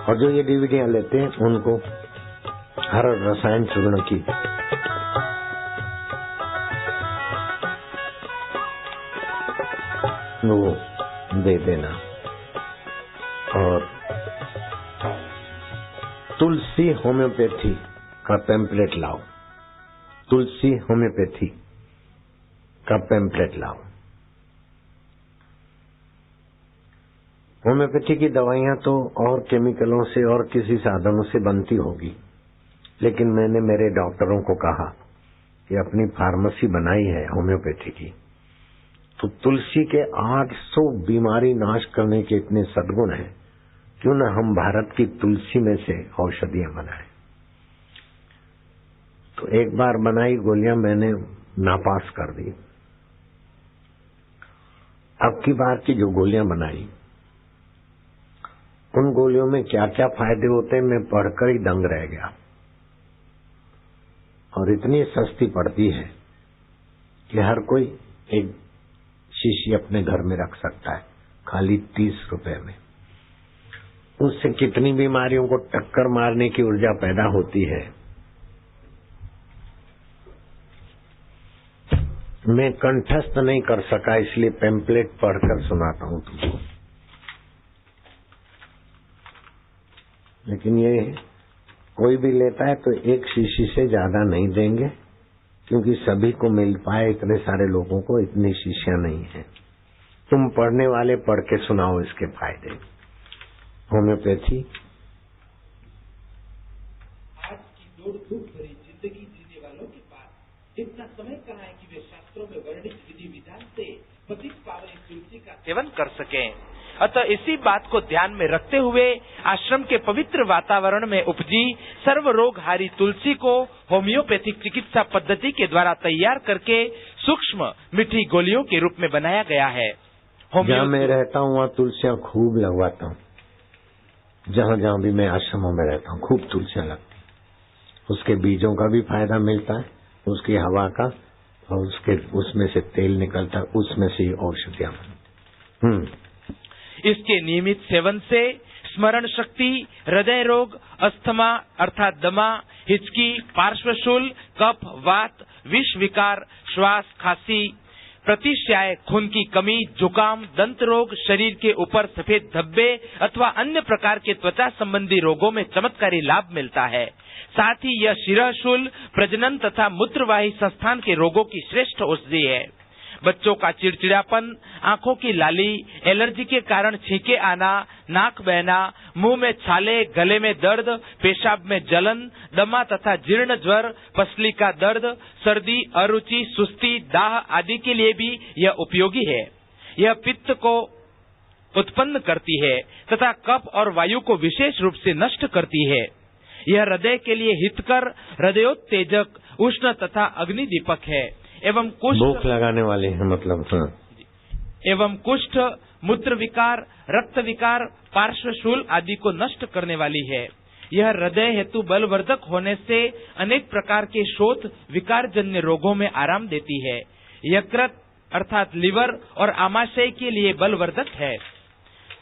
और जो ये डीवीडियां लेते हैं उनको हर रसायन चूर्ण की वो दे देना। और तुलसी होम्योपैथी का पैम्पलेट लाओ, तुलसी होम्योपैथी का पैम्पलेट लाओ। होम्योपैथी की दवाइयां तो और केमिकलों से और किसी साधनों से बनती होगी, लेकिन मैंने मेरे डॉक्टरों को कहा कि अपनी फार्मेसी बनाई है होम्योपैथी की, तो तुलसी के 800 बीमारी नाश करने के इतने सद्गुण हैं, क्यों न हम भारत की तुलसी में से औषधियां बनाएं। तो एक बार बनाई गोलियां मैंने नापास कर दी। अब की बार की जो गोलियां बनाई, उन गोलियों में क्या क्या फायदे होते हैं मैं पढ़कर ही दंग रह गया। और इतनी सस्ती पड़ती है कि हर कोई एक शीशी अपने घर में रख सकता है, खाली 30 रुपए में। उससे कितनी बीमारियों को टक्कर मारने की ऊर्जा पैदा होती है। मैं कंठस्थ नहीं कर सका, इसलिए पैम्पलेट पढ़कर सुनाता हूं तुमको। लेकिन ये कोई भी लेता है तो एक शीशी से ज्यादा नहीं देंगे, क्योंकि सभी को मिल पाए, इतने सारे लोगों को इतनी शीशियां नहीं है। तुम पढ़ने वाले पढ़ के सुनाओ इसके फायदे। होम्योपैथी आज की दौड़-धूप भरी जिंदगी जीने वालों के पास इतना समय कहाँ है कि वे शास्त्रों में वर्णित विधि विधान से पतित पावनी तुलसी का सेवन कर सकें। अतः इसी बात को ध्यान में रखते हुए आश्रम के पवित्र वातावरण में उपजी सर्व रोग हारी तुलसी को होम्योपैथिक चिकित्सा पद्धति के द्वारा तैयार करके सूक्ष्म मीठी गोलियों के रूप में बनाया गया है। जहाँ मैं रहता हूँ वहाँ तुलसियाँ खूब लगवाता हूँ। जहाँ जहाँ भी मैं आश्रमों में रहता हूँ खूब तुलसियाँ लगती। उसके बीजों का भी फायदा मिलता है, उसकी हवा का, और उसमें से तेल निकलता है, उसमें से औषधियाँ बनती। इसके नियमित सेवन से स्मरण शक्ति, हृदय रोग, अस्थमा अर्थात दमा, हिचकी, पार्श्वशूल, कफ, वात, विष विकार, श्वास, खांसी, प्रतिश्याय, खून की कमी, जुकाम, दंत रोग, शरीर के ऊपर सफेद धब्बे अथवा अन्य प्रकार के त्वचा संबंधी रोगों में चमत्कारी लाभ मिलता है। साथ ही यह शिरशूल, प्रजनन तथा मूत्रवाही संस्थान के रोगों की श्रेष्ठ औषधि है। बच्चों का चिड़चिड़ापन, आंखों की लाली, एलर्जी के कारण छींके आना, नाक बहना, मुंह में छाले, गले में दर्द, पेशाब में जलन, दमा तथा जीर्ण ज्वर, पसली का दर्द, सर्दी, अरुचि, सुस्ती, दाह आदि के लिए भी यह उपयोगी है। यह पित्त को उत्पन्न करती है तथा कफ और वायु को विशेष रूप से नष्ट करती है। यह हृदय के लिए हितकर, हृदयोत्तेजक, उष्ण तथा अग्निदीपक है एवं कुष्ठ, भूख लगाने वाले हैं मतलब। एवं कुष्ठ, मूत्र विकार, रक्त विकार, पार्श्वशूल आदि को नष्ट करने वाली है। यह हृदय हेतु बलवर्धक होने से अनेक प्रकार के शोथ विकार जन्य रोगों में आराम देती है। यकृत अर्थात लिवर और आमाशय के लिए बलवर्धक है।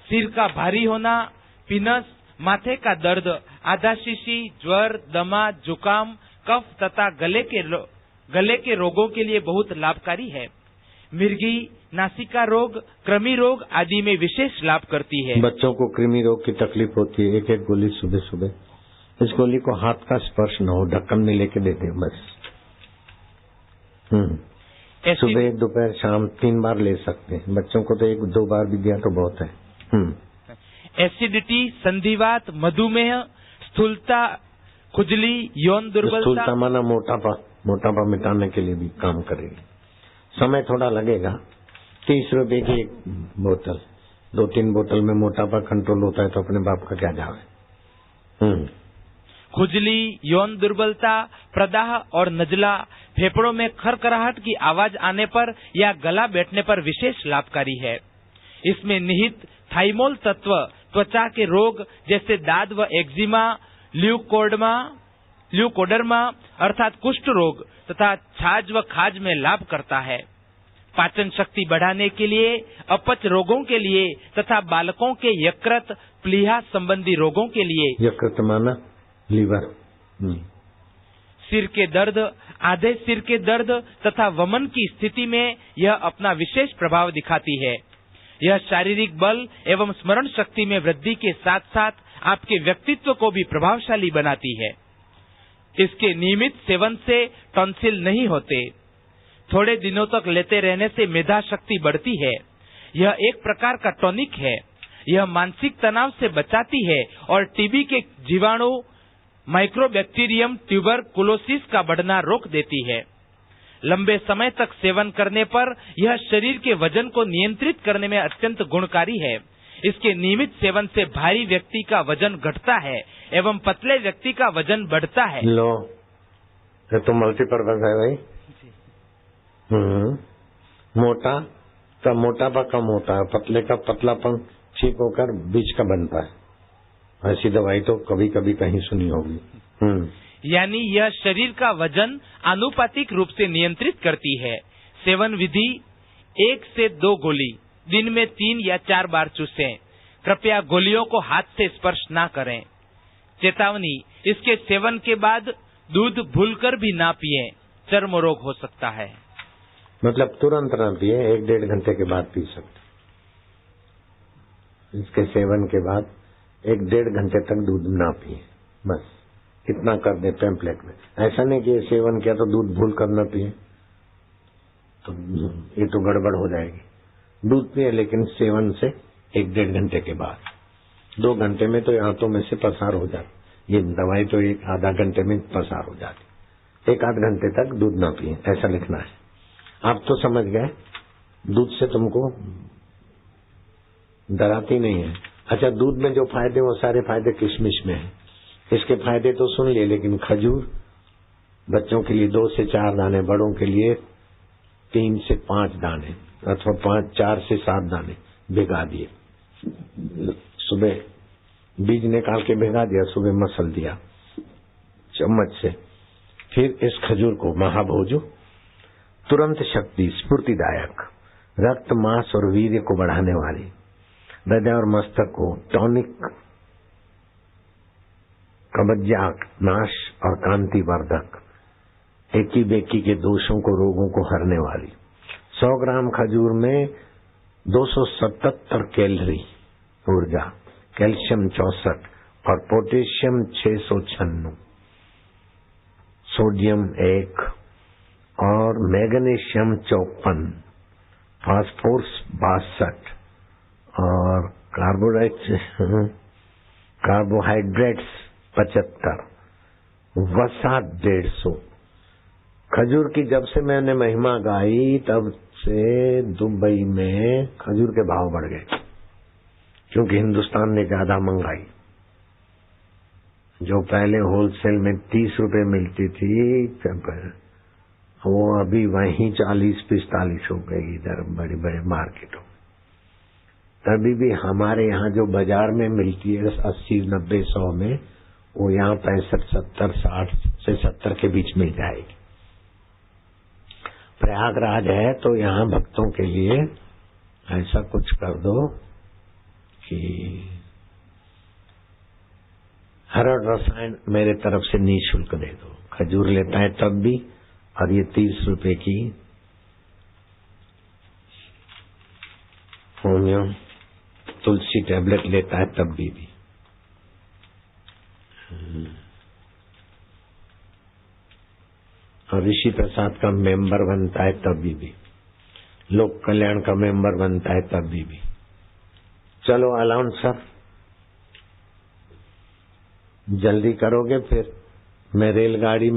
सिर का भारी होना, पिनस, माथे का दर्द, आधाशीशी, ज्वर, दमा, जुकाम, कफ तथा गले के रोगों के लिए बहुत लाभकारी है। मिर्गी, नासिका रोग, कृमि रोग आदि में विशेष लाभ करती है। बच्चों को कृमि रोग की तकलीफ होती है, एक गोली सुबह सुबह। इस गोली को हाथ का स्पर्श न हो, ढक्कन में लेके देते हैं बस। सुबह, दोपहर, शाम 3 बार ले सकते हैं। बच्चों को तो 1-2 बार भी दिया तो बहुत है। एसिडिटी, संधिवात, मधुमेह, स्थूलता, खुजली, यौन दुर्बलता, स्थूलता माना मोटापा मिटाने के लिए भी काम करेगी। समय थोड़ा लगेगा। 30 रुपए की एक बोतल, 2-3 बोतल में मोटापा कंट्रोल होता है तो अपने बाप का क्या जावे। खुजली, यौन दुर्बलता, प्रदाह और नजला, फेफड़ों में खरखराहट की आवाज आने पर या गला बैठने पर विशेष लाभकारी है। इसमें निहित थाइमोल तत्व त्वचा के रोग जैसे दाद व एक्जिमा, ल्यूकोडर्मा अर्थात कुष्ठ रोग तथा छाछ व खाज में लाभ करता है। पाचन शक्ति बढ़ाने के लिए, अपच रोगों के लिए तथा बालकों के यकृत, प्लीहा संबंधी रोगों के लिए, यकृत माना लीवर, सिर के दर्द, आधे सिर के दर्द तथा वमन की स्थिति में यह अपना विशेष प्रभाव दिखाती है। यह शारीरिक बल एवं स्मरण शक्ति में वृद्धि के साथ साथ आपके व्यक्तित्व को भी प्रभावशाली बनाती है। इसके नियमित सेवन से टॉन्सिल नहीं होते। थोड़े दिनों तक लेते रहने से मेधा शक्ति बढ़ती है। यह एक प्रकार का टॉनिक है। यह मानसिक तनाव से बचाती है और टीबी के जीवाणु माइक्रोबैक्टीरियम ट्यूबरकुलोसिस का बढ़ना रोक देती है। लंबे समय तक सेवन करने पर यह शरीर के वजन को नियंत्रित करने में अत्यंत गुणकारी है। इसके नियमित सेवन से भारी व्यक्ति का वजन घटता है एवं पतले व्यक्ति का वजन बढ़ता है। लो, ये तो मल्टीपर्पज है भाई। मोटा का मोटापा कम होता है, पतले का पतलापन ठीक होकर बीच का बनता है। ऐसी दवाई तो कभी कभी कहीं सुनी होगी। यानी यह शरीर का वजन आनुपातिक रूप से नियंत्रित करती है। सेवन विधि 1 से 2 गोली दिन में 3 या 4 बार चूसें। कृपया गोलियों को हाथ से स्पर्श ना करें। चेतावनी, इसके सेवन के बाद दूध भूलकर भी ना पिएं, चर्म रोग हो सकता है। मतलब तुरंत ना पिए, 1-1.5 घंटे के बाद पी सकते। इसके सेवन के बाद 1-1.5 घंटे तक दूध ना पिए, बस इतना कर दे पैम्पलेट में। ऐसा नहीं कि सेवन किया तो दूध भूल कर न पिए, तो ये तो गड़बड़ हो जाएगी। दूध पिए लेकिन सेवन से 1-1.5 घंटे के बाद। 2 घंटे में तो आंतों में से पसार हो जाती, ये दवाई तो 1-आधा घंटे में पसार हो जाती। 1-8 घंटे तक दूध ना पिए, ऐसा लिखना है। आप तो समझ गए, दूध से तुमको डराती नहीं है। अच्छा, दूध में जो फायदे वो सारे फायदे किशमिश में है। इसके फायदे तो सुन लिए, लेकिन खजूर बच्चों के लिए 2 से 4 दाने, बड़ों के लिए 3 से 5 दाने अथवा 4 से 7 दाने भिगा दिए। सुबह बीज निकाल के भिगा दिया, सुबह मसल दिया चम्मच से। फिर इस खजूर को महाभोजो, तुरंत शक्ति, स्फूर्तिदायक, रक्त, मांस और वीर्य को बढ़ाने वाली, हृदय और मस्तक को टॉनिक, कब्जियत नाश और कांति वर्धक, एकी बेकी के दोषों को, रोगों को हरने वाली। 100 ग्राम खजूर में 277 कैलोरी ऊर्जा, कैल्शियम 64 और पोटेशियम 696, सोडियम 1 और मैग्नीशियम 54, फास्फोरस 62 और कार्बोहाइड्रेट्स 75, वसा 150। खजूर की जब से मैंने महिमा गाई तब से दुबई में खजूर के भाव बढ़ गए, क्योंकि हिंदुस्तान ने ज्यादा मंगाई। जो पहले होलसेल में 30 रुपए मिलती थी, वो अभी वहीं 40-45 हो गई इधर बड़े बड़े मार्केटों। तभी भी हमारे यहाँ जो बाजार में मिलती है 80-90-100 में, वो यहाँ 65-70, 60 से 70 के बीच मिल जाएगी। प्रयागराज है तो यहाँ भक्तों के लिए ऐसा कुछ कर दो कि हर रसायन मेरे तरफ से निःशुल्क दे दो। खजूर लेता है तब भी, और ये 30 रुपए की होमियो तुलसी टैबलेट लेता है तब भी। और ऋषि प्रसाद का मेंबर बनता है तभी भी, लोक कल्याण का मेंबर बनता है तभी भी। चलो अलाउंसर, जल्दी करोगे फिर मैं रेलगाड़ी में